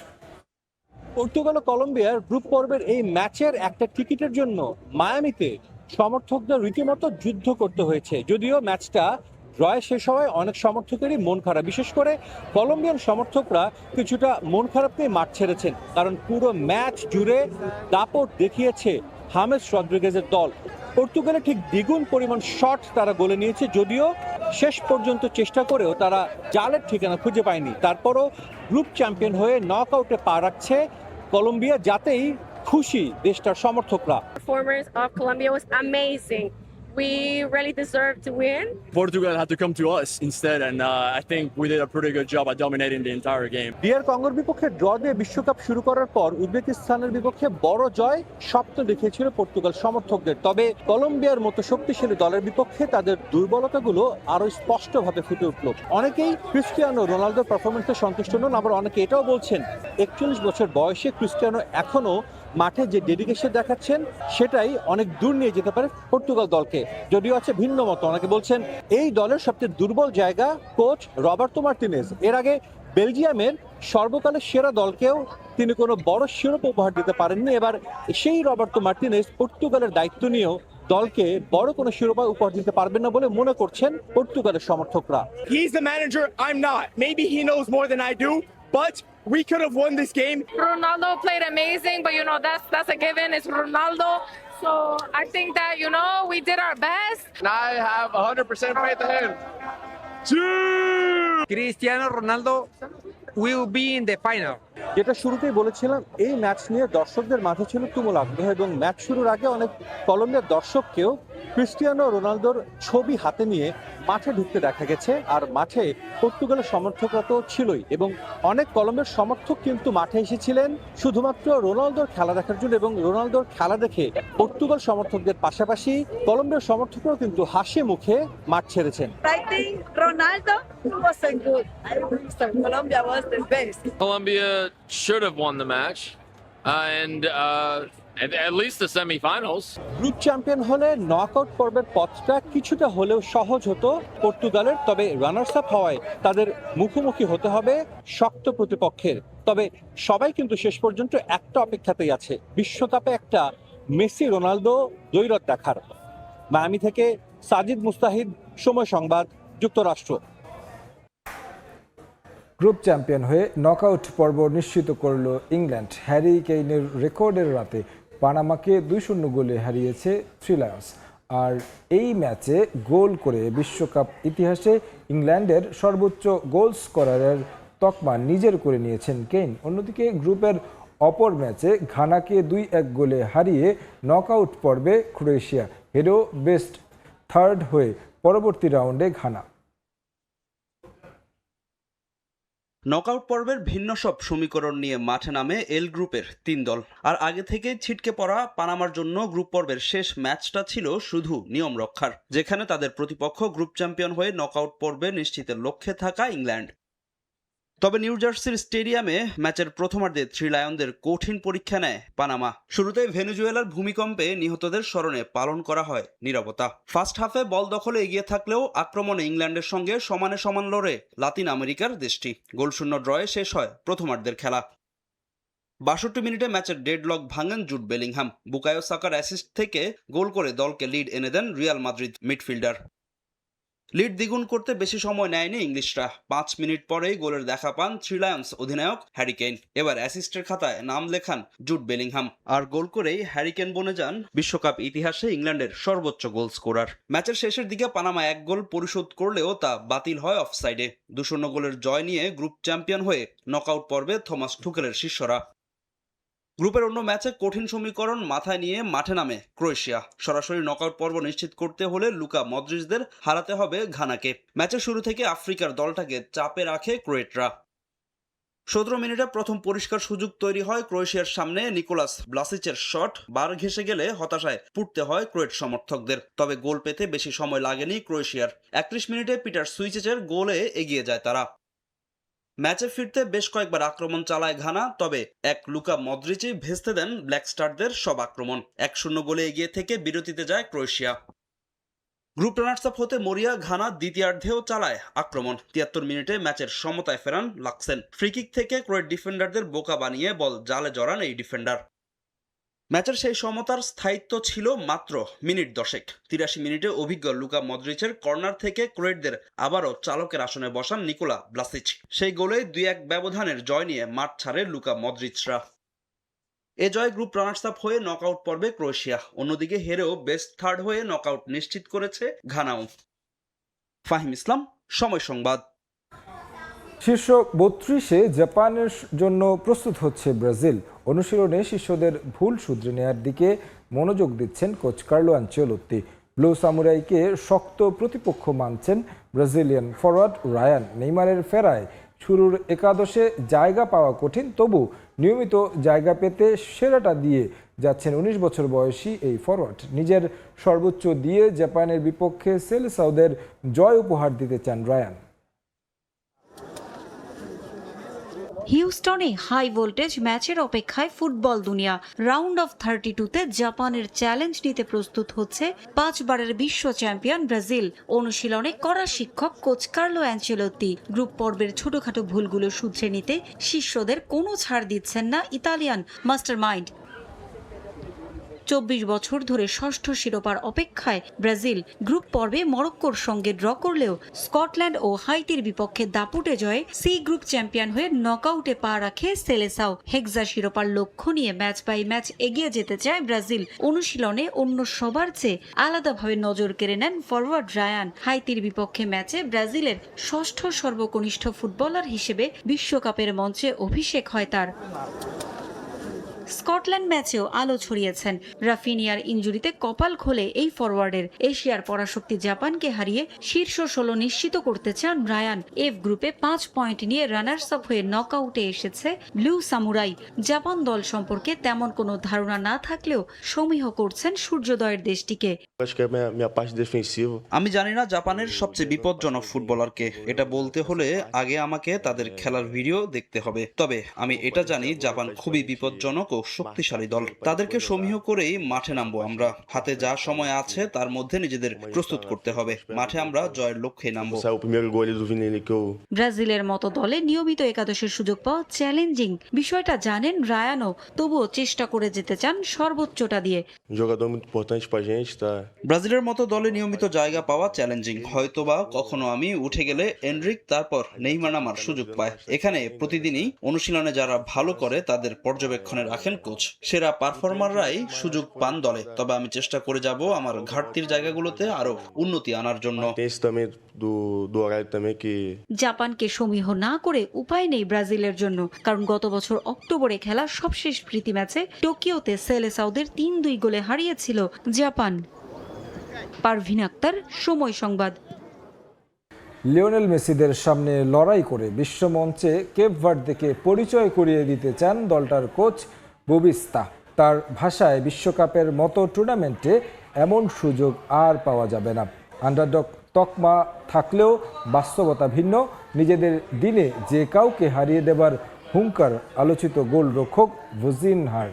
পর্তুগাল ও কলম্বিয়ার গ্রুপ পর্বের এই ম্যাচের একটা টিকিটের জন্য মায়ামিতে সমর্থকদের রীতিমতো যুদ্ধ করতে হয়েছে। যদিও ম্যাচটা ড্রয়ে শেষ হওয়ায় অনেক সমর্থকেরই মন খারাপ। বিশেষ করে কলম্বিয়ান সমর্থকরা কিছুটা মন খারাপ নিয়ে মাঠ ছেড়েছেন, কারণ পুরো ম্যাচ জুড়ে দাপট দেখিয়েছে হামেস রদ্রিগেজের দল। পর্তুগালে ঠিক দ্বিগুণ পরিমাণ শট তারা গোলে নিয়েছে, যদিও শেষ পর্যন্ত চেষ্টা করেও তারা জালের ঠিকানা খুঁজে পায়নি। তারপরও গ্রুপ চ্যাম্পিয়ন হয়ে নকআউটে পা রাখছে কলম্বিয়া, যাতেই খুশি দেশটার সমর্থকরা। Performance of Colombia was amazing. We really deserved to win. Portugal had to come to us instead, and I think we did a pretty good job at dominating the entire game. DR কঙ্গোর বিপক্ষে draw দিয়ে বিশ্বকাপ শুরু করার পর উজবেকিস্তানের বিপক্ষে বড় জয় স্বপ্ন দেখিয়েছিল পর্তুগাল সমর্থকদের। তবে কলম্বিয়ার মতো শক্তিশালী দলের বিপক্ষে তাদের দুর্বলতাগুলো আরো স্পষ্টভাবে ফুটে উঠল। অনেকেই ক্রিস্টিয়ানো রোনালদোর পারফরমেন্সে সন্তুষ্ট নন, আবার অনেকে এটাও বলছেন 41 বছর বয়সে ক্রিস্টিয়ানো এখনো মাঠে যে ডেডিকেশন দেখাচ্ছেন সেটাই অনেক দূর নিয়ে যেতে পারে পর্তুগাল দলকে। যদিও আছে ভিন্ন মত। অনেকে বলছেন এই দলের সবচেয়ে দুর্বল জায়গা কোচ রবার্তো মার্টিনেজ। এর আগে বেলজিয়ামের সর্বকালের সেরা দলকেও তিনি কোনো বড় শিরোপা উপহার দিতে পারেননি। এবার সেই রবার্তো মার্টিনেজ পর্তুগালের দায়িত্ব নিয়েও দলকে বড় কোনো শিরোপা উপহার দিতে পারবেন না বলে মনে করছেন পর্তুগালের সমর্থকরা। He's the manager, I'm not. Maybe he knows more than I do, but we could have won this game. Ronaldo played amazing, but that's a given. It's Ronaldo. So I think that, we did our best. And I have 100% faith in him. Cristiano Ronaldo will be in the final. যেটা শুরুতেই বলেছিলাম, এই match নিয়ে দর্শকদের মাঝে ছিল তুমুল আগ্রহ এবং ম্যাচ শুরুর আগে অনেক কলম্বিয়ার দর্শককেও ক্রিস্টিয়ানো রোনালদোর ছবি হাতে নিয়ে মাঠে ঢুকতে দেখা গেছে। আর মাঠে পর্তুগালের সমর্থকরা তো ছিলই, এবং অনেক কলম্বিয়ার সমর্থক কিন্তু মাঠে এসেছিলেন শুধুমাত্র রোনালদোর খেলা দেখার জন্য। এবং রোনালদোর খেলা দেখে পর্তুগাল সমর্থকদের পাশাপাশি কলম্বিয়ার সমর্থকরাও কিন্তু হাসি মুখে মাঠ ছেড়েছেন। I think Ronaldo wasn't good. I think so. Colombia was the best. Colombia should have won the match, and at least the semifinals. Group champion হলে নকআউট পর্বের পথটা কিছুটা হলেও সহজ হতো পর্তুগালের। তবে রানার্স আপ হওয়ায় তাদের মুখোমুখি হতে হবে শক্ত প্রতিপক্ষের। তবে সবাই কিন্তু শেষ পর্যন্ত একটা অপেক্ষাতেই আছে, বিশ্বকাপে একটা মেসি রোনালদো দ্বৈরথ দেখার। মায়ামি থেকে সাজিদ মুস্তাহিদ, সময় সংবাদ, যুক্তরাষ্ট্র। গ্রুপ চ্যাম্পিয়ন হয়ে নকআউট পর্ব নিশ্চিত করল ইংল্যান্ড। হ্যারি কেইনের রেকর্ডের রাতে পানামাকে 2-0 গোলে হারিয়েছে থ্রি লায়ন্স। আর এই ম্যাচে গোল করে বিশ্বকাপ ইতিহাসে ইংল্যান্ডের সর্বোচ্চ গোল স্কোরারের তকমা নিজের করে নিয়েছেন কেইন। অন্যদিকে গ্রুপের অপর ম্যাচে ঘানাকে 2-1 গোলে হারিয়ে নকআউট পর্বে ক্রোয়েশিয়া, হেরেও বেস্ট থার্ড হয়ে পরবর্তী রাউন্ডে ঘানা। নকআউট পর্বের ভিন্ন সব সমীকরণ নিয়ে মাঠে নামে এল গ্রুপের 3 দল। আর আগে থেকে ছিটকে পড়া পানামার জন্য গ্রুপ পর্বের শেষ ম্যাচটা ছিল শুধু নিয়ম রক্ষার, যেখানে তাদের প্রতিপক্ষ গ্রুপ চ্যাম্পিয়ন হয়ে নকআউট পর্বে নিশ্চিতের লক্ষ্যে থাকা ইংল্যান্ড। তবে নিউ জার্সির স্টেডিয়ামে ম্যাচের প্রথমার্ধে থ্রি লায়নদের কঠিন পরীক্ষা নেয় পানামা। শুরুতেই ভেনেজুয়েলার ভূমিকম্পে নিহতদের স্মরণে পালন করা হয় নীরবতা। ফার্স্ট হাফে বল দখলে এগিয়ে থাকলেও আক্রমণে ইংল্যান্ডের সঙ্গে সমানে সমান লড়ে লাতিন আমেরিকার দেশটি। গোলশূন্য ড্রয়ে শেষ হয় প্রথমার্ধের খেলা। ৬২ মিনিটে ম্যাচের ডেডলক ভাঙেন জুড বেলিংহাম। বুকায়ো সাকার অ্যাসিস্ট থেকে গোল করে দলকে লিড এনে দেন রিয়াল মাদ্রিদ মিডফিল্ডার। লিড দ্বিগুণ করতে বেশি সময় নেয়নি ইংলিশরা। 5 মিনিট পরেই গোলের দেখা পান থ্রি লায়ন্স অধিনায়ক হ্যারি কেইন। এবার অ্যাসিস্টের খাতায় নাম লেখান জুড বেলিংহাম। আর গোল করেই হ্যারি কেইন বনে যান বিশ্বকাপ ইতিহাসে ইংল্যান্ডের সর্বোচ্চ গোল স্কোরার। ম্যাচের শেষের দিকে পানামা 1 গোল পরিশোধ করলেও তা বাতিল হয় অফসাইডে। 2-0 গোলের জয় নিয়ে গ্রুপ চ্যাম্পিয়ন হয়ে নকআউট পর্বে থমাস টুকেলের শিষ্যরা। গ্রুপের অন্য ম্যাচে কঠিন সমীকরণ মাথায় নিয়ে মাঠে নামে ক্রোয়েশিয়া। সরাসরি নকআউট পর্ব নিশ্চিত করতে হলে লুকা মদ্রিচদের হারাতে হবে ঘানাকে। ম্যাচের শুরু থেকে আফ্রিকার দলটাকে চাপে রাখে ক্রোয়েটরা। 17 মিনিটে প্রথম পরিষ্কার সুযোগ তৈরি হয় ক্রোয়েশিয়ার সামনে। নিকোলাস ব্লাসিচের শট বার ঘেঁষে গেলে হতাশায় পড়তে হয় ক্রোয়েট সমর্থকদের। তবে গোল পেতে বেশি সময় লাগেনি ক্রোয়েশিয়ার। 31 মিনিটে পিটার সুইচের গোলে এগিয়ে যায় তারা। ম্যাচে ফিরতে বেশ কয়েকবার আক্রমণ চালায় ঘানা, তবে এক লুকা মদ্রিচই ভেস্তে দেন ব্ল্যাক স্টারদের সব আক্রমণ। 1-0 গোলে এগিয়ে থেকে বিরতিতে যায় ক্রোয়েশিয়া। গ্রুপ রানার্স আপ হতে মরিয়া ঘানা দ্বিতীয়ার্ধেও চালায় আক্রমণ। 73 মিনিটে ম্যাচের সমতায় ফেরান লাক্সেন। ফ্রিকিক থেকে ক্রোয়েট ডিফেন্ডারদের বোকা বানিয়ে বল জালে জড়ান এই ডিফেন্ডার। ম্যাচের সেই সমতার স্থায়িত্ব ছিল মাত্র মিনিট 10। 83 মিনিটে অভিজ্ঞ লুকা মদ্রিচের কর্নার থেকে ক্রোয়েটদের আবারও চালকের আসনে বসান নিকোলা ব্লাসিচ। সেই গোলে 2-1 ব্যবধানের জয় নিয়ে মাঠ ছাড়ে লুকা মদ্রিচরা। এ জয় গ্রুপ রানার্স আপ হয়ে নকআউট পর্বে ক্রোয়েশিয়া। অন্যদিকে হেরেও বেস্ট থার্ড হয়ে নকআউট নিশ্চিত করেছে ঘানাও। ফাহিম ইসলাম, সময় সংবাদ। শীর্ষ 32-এ জাপানের জন্য প্রস্তুত হচ্ছে ব্রাজিল। অনুশীলনে শিষ্যদের ভুল শুধরে নেয়ার দিকে মনোযোগ দিচ্ছেন কোচ কার্লো আনচেলোত্তি। ব্লু সামুরাইকে শক্ত প্রতিপক্ষ মানছেন ব্রাজিলিয়ান ফরওয়ার্ড রায়ান। নেইমারের ফেরায় শুরুর একাদশে জায়গা পাওয়া কঠিন, তবু নিয়মিত জায়গা পেতে সেরাটা দিয়ে যাচ্ছেন 19 বছর বয়সী এই ফরওয়ার্ড। নিজের সর্বোচ্চ দিয়ে জাপানের বিপক্ষে সেলেসাওদের জয় উপহার দিতে চান রায়ান। হিউস্টনে হাই ভোল্টেজ ম্যাচের অপেক্ষায় ফুটবল দুনিয়া। রাউন্ড অফ 32-তে জাপানের চ্যালেঞ্জ নিতে প্রস্তুত হচ্ছে 5 বারের বিশ্ব চ্যাম্পিয়ন ব্রাজিল। অনুশীলনে কড়া শিক্ষক কোচ কার্লো আনচেলোত্তি। গ্রুপ পর্বের ছোটখাটো ভুলগুলো শুধরে নিতে শিষ্যদের কোনো ছাড় দিচ্ছেন না ইতালিয়ান মাস্টারমাইন্ড। 24 বছর ধরে ষষ্ঠ শিরোপার অপেক্ষায় ব্রাজিল গ্রুপ পর্বে মরক্কোর সঙ্গে ড্র করলেও স্কটল্যান্ড ও হাইতির বিপক্ষে দাপুটে জয়ে সি গ্রুপ চ্যাম্পিয়ন হয়ে নকআউটে পা রাখে সেলেসাও। হেক্সা শিরোপার লক্ষ্য নিয়ে ম্যাচ বাই ম্যাচ এগিয়ে যেতে চায় ব্রাজিল। অনুশীলনে অন্য সবার চেয়ে আলাদাভাবে নজর কেড়ে নেন ফরওয়ার্ড রায়ান। হাইতির বিপক্ষে ম্যাচে ব্রাজিলের ষষ্ঠ সর্বকনিষ্ঠ ফুটবলার হিসেবে বিশ্বকাপের মঞ্চে অভিষেক হয় তার। স্কটল্যান্ড ম্যাচেও আলো ছড়িয়েছেন। রাফিনিয়ার ইনজুরিতে কপাল খোলে এই ফরওয়ার্ডের। এশিয়ার পরাশক্তি জাপানকে হারিয়ে শীর্ষ 16 নিশ্চিত করতে চান রায়ান। এফ গ্রুপে 5 পয়েন্ট নিয়ে রানার্স আপ হয়ে নকআউটে এসেছে ব্লু সামুরাই। জাপান দল সম্পর্কে তেমন কোনো ধারণা না থাকলেও সমীহ করছেন সূর্যোদয়ের দেশটিকে। আমি জানি না জাপানের সবচেয়ে বিপজ্জনক ফুটবলারকে। এটা বলতে হলে আগে আমাকে তাদের খেলার ভিডিও দেখতে হবে। তবে আমি এটা জানি জাপান খুবই বিপজ্জনক ও শক্তিশালী দল। তাদেরকে সমীহ করেই মাঠে নামবো আমরা। হাতে যা সময় আছে তার মধ্যে নিজেদের প্রস্তুত করতে হবে। মাঠে আমরা জয়ের লক্ষ্যে নামবো। ব্রাজিলের মতো দলে নিয়মিত একাদশের সুযোগ পাওয়া চ্যালেঞ্জিং। বিষয়টা জানেন রায়ানও, তবুও চেষ্টা করে যেতে চান সর্বোচ্চটা দিয়ে। ব্রাজিলের মতো দলে নিয়মিত জায়গা পাওয়া চ্যালেঞ্জিং। হয়তোবা কখনো আমি উঠে গেলে এনরিক তারপর নেইমার নামার সুযোগ পায়। এখানে প্রতিদিনই অনুশীলনে যারা ভালো করে তাদের পর্যবেক্ষণে রাখেন কোচ। সেরা পারফরমাররাই সুযোগ পান দলে। তবে আমি চেষ্টা করে যাব আমার ঘাটতির জায়গাগুলোতে আরো উন্নতি আনার জন্য। জাপানকে সমীহ না করে উপায় নেই ব্রাজিলের জন্য, কারণ গত বছর অক্টোবরে খেলা সবশেষ প্রীতি ম্যাচে টোকিওতে সেলেসাওদের ৩-২ গোলে হারিয়েছিল জাপান। পারভিন আক্তার, সময় সংবাদ। লিওনেল মেসিদের সামনে লড়াই করে বিশ্বমঞ্চে কেপ ভার্দেকে পরিচয় করিয়ে দিতে চান দলটার কোচ বুবিস্তা। তার ভাষায় বিশ্বকাপের মতো টুর্নামেন্টে এমন সুযোগ আর পাওয়া যাবে না। আন্ডারডগ তকমা থাকলেও বাস্তবতা ভিন্ন। নিজেদের দিনে যে কাউকে হারিয়ে দেবার হুঙ্কার আলোচিত গোলরক্ষক ভুজিনহার।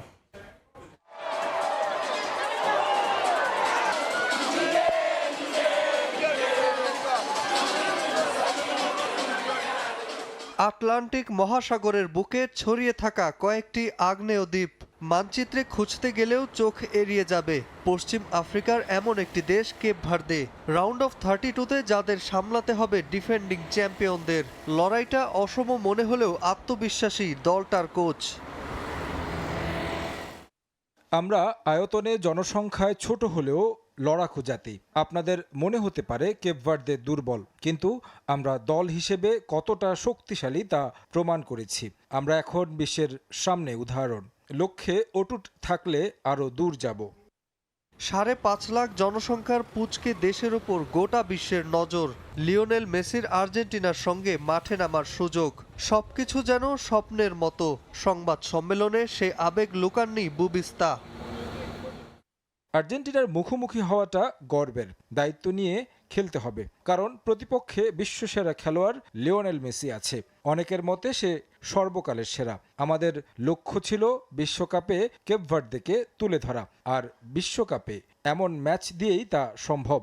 আটলান্টিক মহাসাগরের বুকে ছড়িয়ে থাকা কয়েকটি আগ্নেয় দ্বীপ মানচিত্রে খুঁজতে গেলেও চোখ এড়িয়ে যাবে পশ্চিম আফ্রিকার এমন একটি দেশ কেপ ভার্দে। রাউন্ড অফ 32-তে যাদের সামলাতে হবে ডিফেন্ডিং চ্যাম্পিয়নদের। লড়াইটা অসম মনে হলেও আত্মবিশ্বাসী দলটার কোচ। আমরা আয়তনে জনসংখ্যায় ছোট হলেও লড়াকু জাতি। আপনাদের মনে হতে পারে কেপ ভার্দে দুর্বল, কিন্তু আমরা দল হিসেবে কতটা শক্তিশালী তা প্রমাণ করেছি। আমরা এখন বিশ্বের সামনে উদাহরণ। লক্ষ্যে অটুট থাকলে আরও দূর যাব। 5.5 লাখ জনসংখ্যার পুঁচকে দেশের উপর গোটা বিশ্বের নজর। লিওনেল মেসির আর্জেন্টিনার সঙ্গে মাঠে নামার সুযোগ। সবকিছু যেন স্বপ্নের মতো। সংবাদ সম্মেলনে সে আবেগ লুকাননি বুবিস্তা। আর্জেন্টিনার মুখোমুখি হওয়াটা গর্বের। দায়িত্ব নিয়ে খেলতে হবে, কারণ প্রতিপক্ষে বিশ্বসেরা খেলোয়াড় লিওনেল মেসি আছে। অনেকের মতে সে সর্বকালের সেরা। আমাদের লক্ষ্য ছিল বিশ্বকাপে কেপ ভার্দেকে তুলে ধরা, আর বিশ্বকাপে এমন ম্যাচ দিয়েই তা সম্ভব।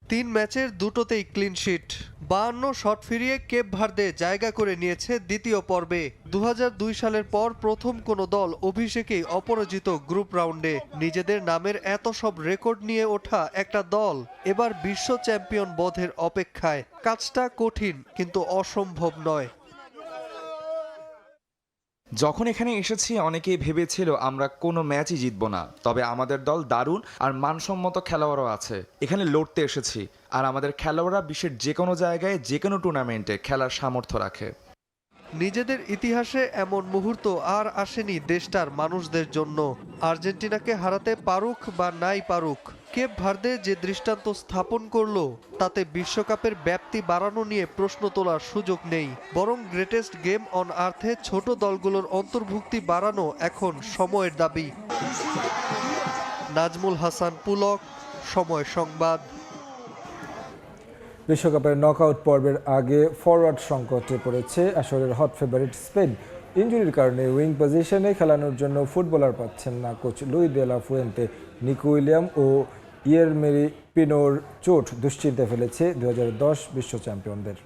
3 ম্যাচের দুটোতেই ক্লিনশিট। 52 শট ফিরিয়ে কেপ ভার্দে জায়গা করে নিয়েছে দ্বিতীয় পর্বে। 2002 সালের পর প্রথম কোনো দল অভিষেকেই অপরাজিত গ্রুপ রাউন্ডে। নিজেদের নামের এত সব রেকর্ড নিয়ে ওঠা একটা দল এবার বিশ্ব চ্যাম্পিয়ন বোধের অপেক্ষায়। কাজটা কঠিন, কিন্তু অসম্ভব নয়। যখন এখানে এসেছি অনেকেই ভেবেছিল আমরা কোনো ম্যাচই জিতব না, তবে আমাদের দল দারুণ আর মানসম্মত খেলোয়াড়ও আছে। এখানে লড়তে এসেছি, আর আমাদের খেলোয়াড়রা বিশ্বের যে কোনো জায়গায় যে কোনো টুর্নামেন্টে খেলার সামর্থ্য রাখে। নিজেদের ইতিহাসে এমন মুহূর্ত আর আসেনি দেশটার মানুষদের জন্য। আর্জেন্টিনাকে হারাতে পারুক বা নাই পারুক, কেপ ভার্দে যে দৃষ্টান্ত স্থাপন করলো তাতে বিশ্বকাপের ব্যাপ্তি বাড়ানো নিয়ে প্রশ্ন তোলার সুযোগ নেই। বরং গ্রেটেস্ট গেম অন আর্থে ছোট দলগুলোর অন্তর্ভুক্তি বাড়ানো এখন সময়ের দাবি। নাজমুল হাসান পুলক, সময় সংবাদ। বিশ্বকাপের নকআউট পর্বের আগে ফরওয়ার্ড সংকটে পড়েছে আসরের হট ফেভারিট স্পেন। ইনজুরির কারণে উইং পজিশনে খেলানোর জন্য ফুটবলার পাচ্ছেন না কোচ লুই দে লা ফুয়েন্তে। নিকো উইলিয়াম ও ইয়েরমেরি পিনোর চোট দুশ্চিন্তায় ফেলেছে 2010 বিশ্ব চ্যাম্পিয়নদের।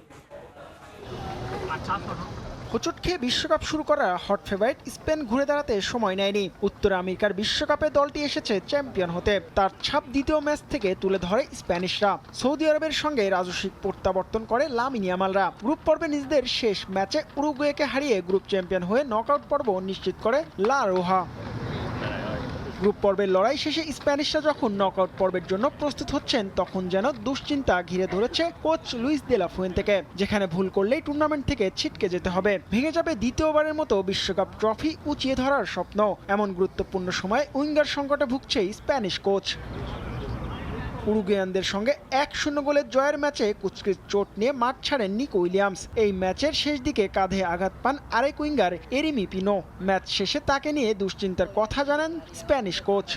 হোঁচট খেয়ে বিশ্বকাপ শুরু করা হট ফেভারিট স্পেন ঘুরে দাঁড়াতে সময় নেয়নি। উত্তর আমেরিকার বিশ্বকাপে দলটি এসেছে চ্যাম্পিয়ন হতে। তার ছাপ দ্বিতীয় ম্যাচ থেকে তুলে ধরে স্প্যানিশরা। সৌদি আরবের সঙ্গে রাজস্বিক প্রত্যাবর্তন করে লামিন ইয়ামালরা। গ্রুপ পর্বে নিজেদের শেষ ম্যাচে উরুগুয়েকে হারিয়ে গ্রুপ চ্যাম্পিয়ন হয়ে নকআউট পর্ব নিশ্চিত করে লা রোহা। গ্রুপ পর্বের লড়াই শেষে স্প্যানিশরা যখন নকআউট পর্বের জন্য প্রস্তুত হচ্ছেন, তখন যেন দুশ্চিন্তা ঘিরে ধরেছে কোচ লুইস দে লা ফুয়েন্তেকে। যেখানে ভুল করলেই টুর্নামেন্ট থেকে ছিটকে যেতে হবে। ভেঙে যাবে দ্বিতীয়বারের মতো বিশ্বকাপ ট্রফি উঁচিয়ে ধরার স্বপ্ন। এমন গুরুত্বপূর্ণ সময় উইঙ্গার সংকটে ভুগছে স্প্যানিশ কোচ। উরুগুয়ানদের সঙ্গে 1-0 গোলের জয়ের ম্যাচে কুচকির চোট নিয়ে মাঠ ছাড়েন নিকো উইলিয়ামস। এই ম্যাচের শেষ দিকে কাঁধে আঘাত পান আরেক উইঙ্গার এরিমি পিনো। ম্যাচ শেষে তাকে নিয়ে দুশ্চিন্তার কথা জানান স্প্যানিশ কোচ।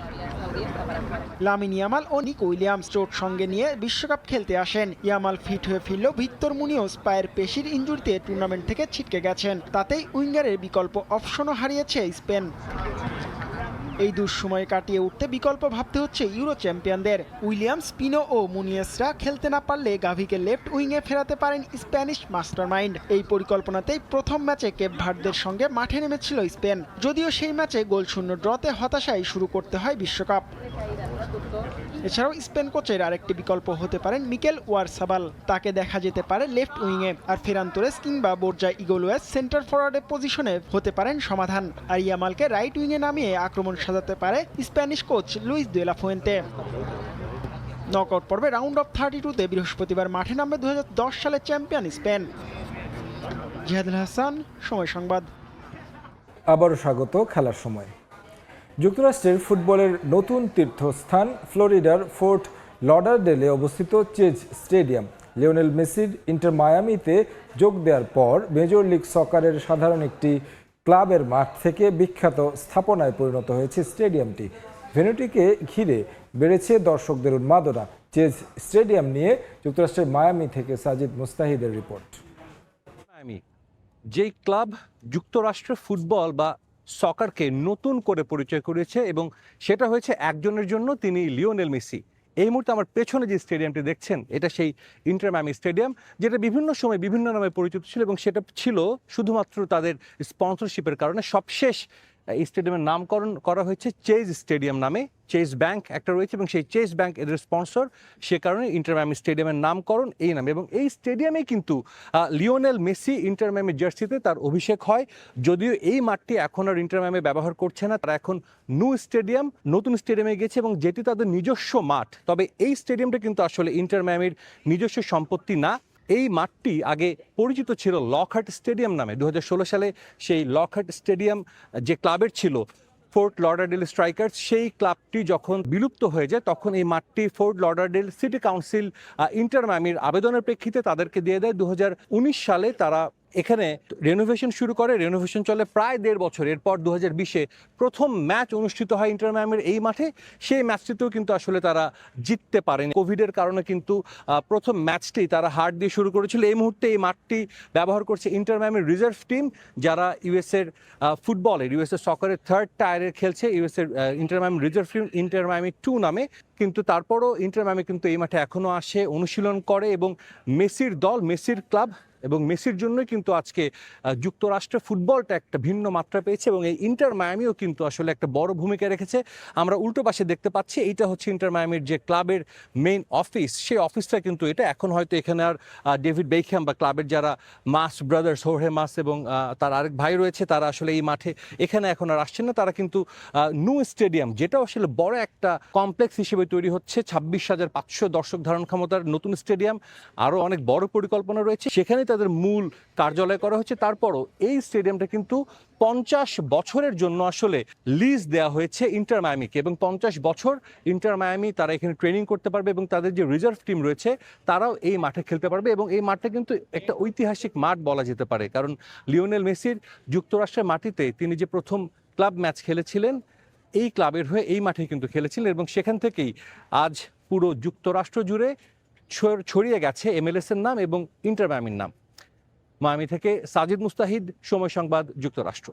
লামিন ইয়ামাল ও নিকো উইলিয়ামস চোট সঙ্গে নিয়ে বিশ্বকাপ খেলতে আসেন। ইয়ামাল ফিট হয়ে ফিরলেও ভিক্তর মুনিওস পায়ের পেশির ইনজুরিতে টুর্নামেন্ট থেকে ছিটকে গেছেন। তাতেই উইঙ্গারের বিকল্প অপশনও হারিয়েছে স্পেন। এই দুঃসময় কাটিয়ে উঠতে বিকল্প ভাবতে হচ্ছে ইউরো চ্যাম্পিয়নদের। উইলিয়ামস, পিনো ও মুনিয়েসরা খেলতে না পারলে গাভিকে লেফট উইংয়ে ফেরাতে পারেন স্প্যানিশ মাস্টারমাইন্ড। এই পরিকল্পনাতেই প্রথম ম্যাচে কেপ ভার্দের সঙ্গে মাঠে নেমেছিল স্পেন। যদিও সেই ম্যাচে গোলশূন্য ড্রতে হতাশায় শুরু করতে হয় বিশ্বকাপ। এছাড়াও স্পেন কোচের আরেকটি বিকল্প হতে পারেন মিকেল ওয়ারসাবাল। তাকে দেখা যেতে পারে লেফট উইংয়ে। আর ফেরান তোরেস কিংবা বোরজা ইগোলুয়েস সেন্টার ফরওয়ার্ডের পজিশনে হতে পারেন সমাধান। আর ইয়ামালকে রাইট উইংয়ে নামিয়ে আক্রমণ সাজাতে পারে Spanish coach Luis de la Fuente. Knockout পর্বে রাউন্ড অফ 32-তে বৃহস্পতিবার মাঠে নামবে 2010 সালের চ্যাম্পিয়ন স্পেন। জিহাদুল হাসান, সময় সংবাদ। আবারও স্বাগত খেলার সময়। যুক্তরাষ্ট্রের ফুটবলের নতুন তীর্থস্থান ফ্লোরিডার ফোর্ট লডারডেলে অবস্থিত চেজ স্টেডিয়াম। লিওনেল মেসির ইন্টার মায়ামিতে যোগ দেওয়ার পর মেজর লিগ সকারের সাধারণ একটি ক্লাবের মাঠ থেকে বিখ্যাত স্থাপনায় পরিণত হয়েছে স্টেডিয়ামটি। ভেন্যুটিকে ঘিরে বেড়েছে দর্শকদের উন্মাদনা। চেজ স্টেডিয়াম নিয়ে যুক্তরাষ্ট্রের মায়ামি থেকে সাজিদ মুস্তাহিদের রিপোর্ট। যেই ক্লাব যুক্তরাষ্ট্রের ফুটবল বা সকারকে নতুন করে পরিচয় করেছে এবং সেটা হয়েছে একজনের জন্য, তিনি লিওনেল মেসি। এই মুহূর্তে আমার পেছনে যে স্টেডিয়ামটি দেখছেন এটা সেই ইন্টার মায়ামি স্টেডিয়াম, যেটা বিভিন্ন সময় বিভিন্ন নামে পরিচিত ছিল এবং সেটা ছিল শুধুমাত্র তাদের স্পন্সরশিপের কারণে। সবশেষ এই স্টেডিয়ামের নামকরণ করা হয়েছে চেজ স্টেডিয়াম নামে। চেজ ব্যাংক একটা রয়েছে এবং সেই চেজ ব্যাংক এদের স্পন্সর, সে কারণে ইন্টার মায়ামি স্টেডিয়ামের নামকরণ এই নামে। এবং এই স্টেডিয়ামে কিন্তু লিওনেল মেসি ইন্টার মায়ামি জার্সিতে তার অভিষেক হয়। যদিও এই মাঠটি এখন আর ইন্টার মায়ামি ব্যবহার করছে না, তারা এখন নতুন স্টেডিয়ামে গেছে এবং যেটি তাদের নিজস্ব মাঠ। তবে এই স্টেডিয়ামটা কিন্তু আসলে ইন্টার মায়ামির নিজস্ব সম্পত্তি না। এই মাঠটি আগে পরিচিত ছিল লকহার্ট স্টেডিয়াম নামে। 2016 সালে সেই লকহার্ট স্টেডিয়াম যে ক্লাবের ছিল ফোর্ট লডারডেল স্ট্রাইকার্স, সেই ক্লাবটি যখন বিলুপ্ত হয়ে যায় তখন এই মাঠটি Fort Lauderdale city council Inter মায়ামির আবেদনের প্রেক্ষিতে তাদেরকে দিয়ে দেয়। 2019 সালে তারা এখানে রেনোভেশন শুরু করে। রেনোভেশন চলে প্রায় 1.5 বছর। এরপর 2020-এ প্রথম ম্যাচ অনুষ্ঠিত হয় ইন্টার মায়ামির এই মাঠে। সেই ম্যাচটিতেও কিন্তু আসলে তারা জিততে পারেনি। কোভিডের কারণে কিন্তু প্রথম ম্যাচটি তারা হার দিয়ে শুরু করেছিল। এই মুহূর্তে এই মাঠটি ব্যবহার করছে ইন্টার মায়ামির রিজার্ভ টিম, যারা ইউএসএর ইউএসএ সকারের 3rd টায়ারে খেলছে। ইউএসএর Inter Miami reserve team Inter Miami 2 নামে। কিন্তু তারপরও ইন্টার মায়ামি কিন্তু এই মাঠে এখনও আসে, অনুশীলন করে এবং মেসির দল, মেসির ক্লাব এবং মেসির জন্যই কিন্তু আজকে যুক্তরাষ্ট্রের ফুটবলটা একটা ভিন্ন মাত্রা পেয়েছে এবং এই ইন্টার মায়ামিও কিন্তু আসলে একটা বড় ভূমিকা রেখেছে। আমরা উল্টো পাশে দেখতে পাচ্ছি, এইটা হচ্ছে ইন্টার মায়ামির যে ক্লাবের মেইন অফিস, সেই অফিসটা কিন্তু এটা। এখন হয়তো এখানে আর ডেভিড বেকহ্যাম বা ক্লাবের যারা মাস ব্রাদার্স, হোর্হে মাস এবং তার আরেক ভাই রয়েছে, তারা আসলে এই মাঠে এখানে এখন আর আসছেন না। তারা কিন্তু নিউ স্টেডিয়াম, যেটা আসলে বড় একটা কমপ্লেক্স হিসেবে তৈরি হচ্ছে, 26,500 দর্শক ধারণ ক্ষমতার নতুন স্টেডিয়াম, আরও অনেক বড় পরিকল্পনা রয়েছে, সেখানে তাদের মূল কার্যালয় করা হচ্ছে। তারপরও এই স্টেডিয়ামটা কিন্তু 50 বছরের জন্য আসলে লিজ দেওয়া হয়েছে ইন্টার মায়ামিকে এবং 50 বছর ইন্টার মায়ামি তারা এখানে ট্রেনিং করতে পারবে এবং তাদের যে রিজার্ভ টিম রয়েছে তারাও এই মাঠে খেলতে পারবে। এবং এই মাঠটা কিন্তু একটা ঐতিহাসিক মাঠ বলা যেতে পারে, কারণ লিওনেল মেসির যুক্তরাষ্ট্রের মাটিতে তিনি যে প্রথম ক্লাব ম্যাচ খেলেছিলেন এই ক্লাবের হয়ে এই মাঠে কিন্তু খেলেছিলেন এবং সেখান থেকেই আজ পুরো যুক্তরাষ্ট্র জুড়ে ছড়িয়ে গেছে MLS এর নাম এবং ইন্টার মায়ামির নাম। মায়ামি থেকে সাজিদ মুস্তাহিদ, সময় সংবাদ, যুক্তরাষ্ট্র।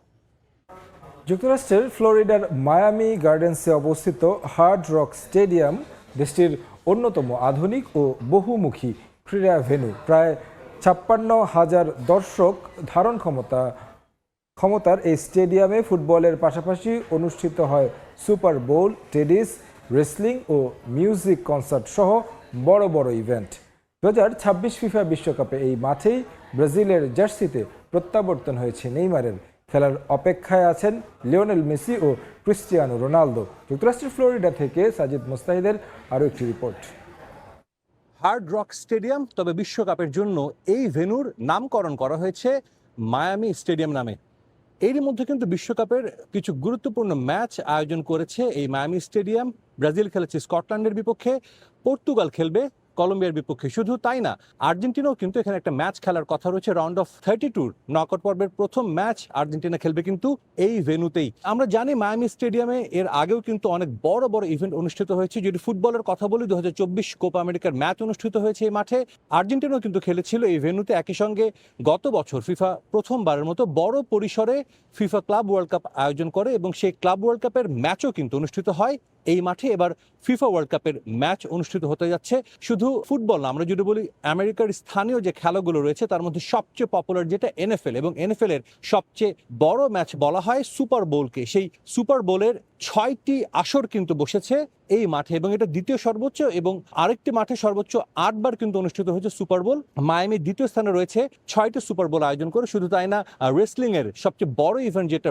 যুক্তরাষ্ট্রের ফ্লোরিডার মায়ামি গার্ডেন্সে অবস্থিত হার্ড রক স্টেডিয়াম দেশটির অন্যতম আধুনিক ও বহুমুখী ক্রীড়া ভেন্যু। প্রায় 56,000 দর্শক ধারণ ক্ষমতার এই স্টেডিয়ামে ফুটবলের পাশাপাশি অনুষ্ঠিত হয় সুপার বোল, টেনিস, রেসলিং ও মিউজিক কনসার্ট সহ বড় বড় ইভেন্ট। 2026 ফিফা বিশ্বকাপে এই মাঠেই ব্রাজিলের জার্সিতে প্রত্যাবর্তন হয়েছে নেইমারের। খেলার অপেক্ষায় আছেন লিওনেল মেসি ও ক্রিস্টিয়ানো রোনালদো। যুক্তরাষ্ট্রের ফ্লোরিডা থেকে সাজিদ মুস্তাহিদের আরও একটি রিপোর্ট। হার্ড রক স্টেডিয়াম, তবে বিশ্বকাপের জন্য এই ভেন্যুর নামকরণ করা হয়েছে মায়ামি স্টেডিয়াম নামে। এরই মধ্যে কিন্তু বিশ্বকাপের কিছু গুরুত্বপূর্ণ ম্যাচ আয়োজন করেছে এই মায়ামি স্টেডিয়াম। ব্রাজিল খেলেছে স্কটল্যান্ডের বিপক্ষে, পর্তুগাল খেলবে কলম্বিয়ার বিপক্ষে। শুধু তাই না, আর্জেন্টিনাও কিন্তু এখানে একটা ম্যাচ খেলার কথা রয়েছে। রাউন্ড অফ 32 নকআউট পর্বের প্রথম ম্যাচ আর্জেন্টিনা খেলবে কিন্তু এই ভেন্যুতেই। আমরা জানি মায়ামি স্টেডিয়ামে এর আগেও কিন্তু অনেক বড় বড় ইভেন্ট অনুষ্ঠিত হয়েছে। যদি ফুটবলের কথা বলি, 2024 কোপা আমেরিকার ম্যাচ অনুষ্ঠিত হয়েছে এই মাঠে। আর্জেন্টিনাও কিন্তু খেলেছিল এই ভেন্যুতে। একই সঙ্গে গত বছর ফিফা প্রথমবারের মতো বড় পরিসরে ফিফা ক্লাব ওয়ার্ল্ড কাপ আয়োজন করে এবং সেই ক্লাব ওয়ার্ল্ড কাপের ম্যাচও কিন্তু অনুষ্ঠিত হয় এই মাঠে। এবার ফিফা ওয়ার্ল্ড কাপের ম্যাচ অনুষ্ঠিত হতে যাচ্ছে। শুধু ফুটবল না, আমরা যদি বলি আমেরিকার স্থানীয় যে খেলাগুলো রয়েছে তার মধ্যে সবচেয়ে পপুলার যেটা এনএফএল, এবং এনএফএল এর সবচেয়ে বড় ম্যাচ বলা হয় সুপার বোলকে। সেই সুপার বোলের 6টি আসর কিন্তু বসেছে এই মাঠে এবং এটা দ্বিতীয় সর্বোচ্চ, এবং আরেকটি মাঠে সর্বোচ্চ 8বার কিন্তু অনুষ্ঠিত হয়েছে সুপার বোল। মায়ামি দ্বিতীয় স্থানে রয়েছে 6টি সুপার বোল আয়োজন করে। শুধু তাই না, রেসলিং এর সবচেয়ে বড় ইভেন্ট যেটা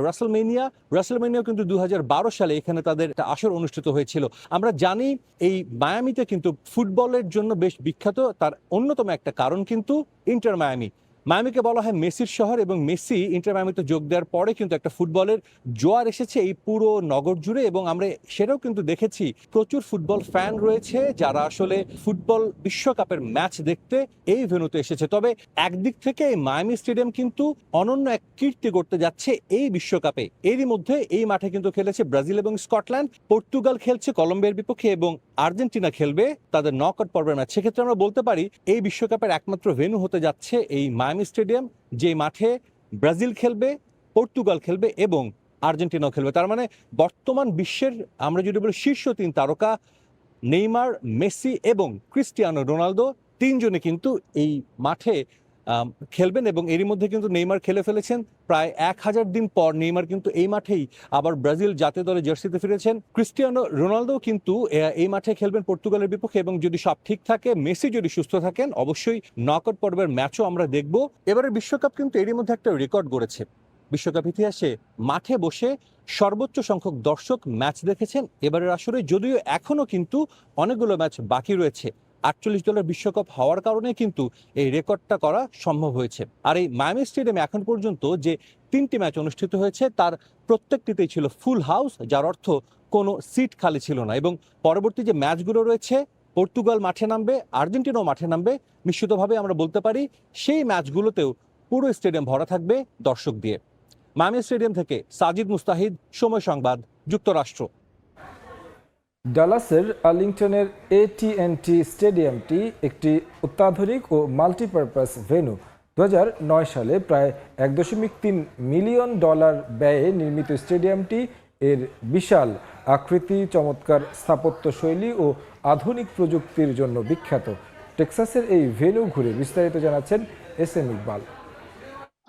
রাসেলমেনিয়া কিন্তু 2012 সালে এখানে তাদের একটা আসর অনুষ্ঠিত হয়েছিল। আমরা জানি এই মায়ামিতে কিন্তু ফুটবলের জন্য বেশ বিখ্যাত। তার অন্যতম একটা কারণ কিন্তু ইন্টার মায়ামি। মায়ামিকে বলা হয় মেসির শহর, এবং মেসি ইন্টার মায়ামিতে যোগ দেওয়ার পরে কিন্তু একটা ফুটবলের জোয়ার এসেছে এই পুরো নগর জুড়ে, এবং আমরা সেটাও কিন্তু দেখেছি প্রচুর ফুটবল ফ্যান রয়েছে যারা আসলে ফুটবল বিশ্বকাপের ম্যাচ দেখতে এই ভেন্যুতে এসেছে। তবে একদিক থেকে এই মায়ামি স্টেডিয়াম কিন্তু অনন্য এক কীর্তি করতে যাচ্ছে এই বিশ্বকাপে। এরই মধ্যে এই মাঠে কিন্তু খেলেছে ব্রাজিল এবং স্কটল্যান্ড, পর্তুগাল খেলছে কলম্বিয়ার বিপক্ষে, এবং আর্জেন্টিনা খেলবে তাদের নকআউট পর্বের ম্যাচ। সেক্ষেত্রে আমরা বলতে পারি এই বিশ্বকাপের একমাত্র ভেন্যু হতে যাচ্ছে এই মায়ামি স্টেডিয়াম, যে মাঠে ব্রাজিল খেলবে, পর্তুগাল খেলবে এবং আর্জেন্টিনাও খেলবে। তার মানে বর্তমান বিশ্বের আমরা যদি বলি শীর্ষ 3 তারকা নেইমার, মেসি এবং ক্রিস্টিয়ানো রোনালদো তিনজনে কিন্তু এই মাঠে খেলবেন, এবং এরই মধ্যে কিন্তু নেইমার খেলে ফেলেছেন। প্রায় 1000 দিন পর নেইমার কিন্তু এই মাঠেই আবার ব্রাজিল জাতীয় দলের জার্সিতে ফিরেছেন। ক্রিস্টিয়ানো রোনালদো কিন্তু এই মাঠে খেলবেন পর্তুগালের বিপক্ষে, এবং যদি সব ঠিক থাকে, মেসি যদি সুস্থ থাকেন, অবশ্যই নকআউট পর্বের ম্যাচও আমরা দেখব। এবারের বিশ্বকাপ কিন্তু এরই মধ্যে একটা রেকর্ড গড়েছে। বিশ্বকাপ ইতিহাসে মাঠে বসে সর্বোচ্চ সংখ্যক দর্শক ম্যাচ দেখেছেন এবারের আসরে, যদিও এখনো কিন্তু অনেকগুলো ম্যাচ বাকি রয়েছে। 48 দলের বিশ্বকাপ হওয়ার কারণে কিন্তু এই রেকর্ডটা করা সম্ভব হয়েছে। আর এই মায়ামি স্টেডিয়ামে এখন পর্যন্ত যে 3টি ম্যাচ অনুষ্ঠিত হয়েছে তার প্রত্যেকটিতেই ছিল ফুল হাউস, যার অর্থ কোনো সিট খালি ছিল না। এবং পরবর্তী যে ম্যাচগুলো রয়েছে, পর্তুগাল মাঠে নামবে, আর্জেন্টিনাও মাঠে নামবে, নিশ্চিতভাবে আমরা বলতে পারি সেই ম্যাচগুলোতেও পুরো স্টেডিয়াম ভরা থাকবে দর্শক দিয়ে। মায়ামি স্টেডিয়াম থেকে সাজিদ মুস্তাহিদ, সময় সংবাদ, যুক্তরাষ্ট্র। ডালাসের আর্লিংটনের AT&T স্টেডিয়ামটি একটি অত্যাধুনিক ও মাল্টিপারপাস ভেন্যু। 2009 সালে প্রায় $1.3 মিলিয়ন ব্যয়ে নির্মিত স্টেডিয়ামটি এর বিশাল আকৃতি, চমৎকার স্থাপত্যশৈলী ও আধুনিক প্রযুক্তির জন্য বিখ্যাত। টেক্সাসের এই ভেন্যু ঘুরে বিস্তারিত জানাচ্ছেন SM ইকবাল।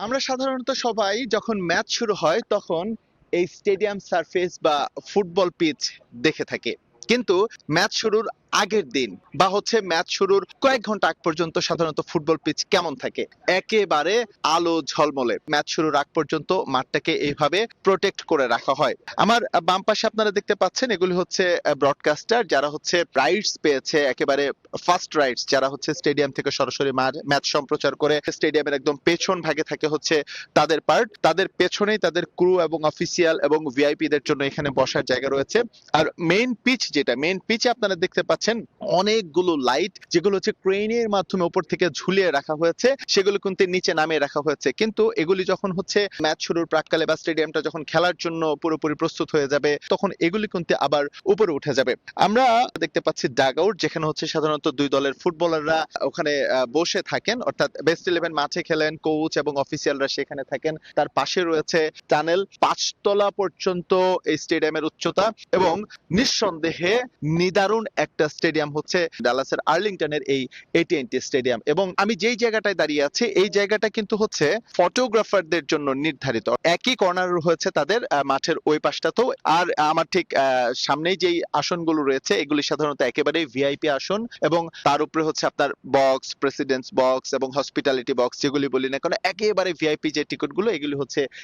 আমরা সাধারণত সবাই যখন ম্যাচ শুরু হয় তখন এই স্টেডিয়াম সারফেস বা ফুটবল পিচ দেখে থাকি, কিন্তু ম্যাচ শুরুর আগের দিন বা ম্যাচ শুরুর কয়েক ঘন্টা আগ পর্যন্ত সাধারণত ফুটবল পিচ কেমন থাকে, একেবারে আলো ঝলমলে। ম্যাচ শুরুর আগ পর্যন্ত মাঠটাকে এইভাবে প্রোটেক্ট করে রাখা হয়। আমার বাম পাশে আপনারা দেখতে পাচ্ছেন এগুলি ব্রডকাস্টার, যারা রাইটস পেয়েছে, একেবারে ফার্স্ট রাইটস, যারা স্টেডিয়াম থেকে সরাসরি ম্যাচ সম্প্রচার করে। স্টেডিয়ামের একদম পেছন ভাগে থাকে তাদের পার্ট, তাদের পেছনেই তাদের ক্রু এবং অফিসিয়াল এবং ভিআইপিদের জন্য এখানে বসার জায়গা রয়েছে। আর মেইন পিচে আপনারা দেখতে পাচ্ছেন অনেকগুলো লাইট, যেগুলো ক্রেনের মাধ্যমে উপর থেকে ঝুলিয়ে রাখা হয়েছে, সেগুলো কিন্তু নিচে নামিয়ে রাখা হয়েছে। কিন্তু এগুলি যখন ম্যাচ শুরুর প্রাককালে বা স্টেডিয়ামটা যখন খেলার জন্য পুরোপুরি প্রস্তুত হয়ে যাবে, তখন এগুলি কিন্তু আবার উপরে উঠে যাবে। আমরা দেখতে পাচ্ছি ডাগ আউট, যেখানে সাধারণত 2 দলের ফুটবলাররা ওখানে বসে থাকেন, অর্থাৎ বেস্ট 11 মাঠে খেলেন, কোচ এবং অফিসিয়ালরা সেখানে থাকেন। তার পাশে রয়েছে টানেল, 5 তলা পর্যন্ত এই স্টেডিয়ামের উচ্চতা, এবং নিঃসন্দেহে নিদারুণ একটা স্টেডিয়াম ডালাসের আর্লিংটনের এই AT&T স্টেডিয়াম। এবং আমি যেই জায়গাটায় দাঁড়িয়ে আছি, এই জায়গাটা কিন্তু ফটোগ্রাফারদের জন্য নির্ধারিত। একই কর্নার রয়েছে তাদের মাঠের ওই পাশটাতেও। আর আমার ঠিক সামনেই যেই আসনগুলো রয়েছে, এগুলি সাধারণত একেবারে ভিআইপি আসন, এবং তার উপরে আপনার বক্স, প্রেসিডেন্টস বক্স এবং হসপিটালিটি বক্স, যেগুলি বলি না কেন, একেবারে ভিআইপি যে টিকিটগুলো, এগুলি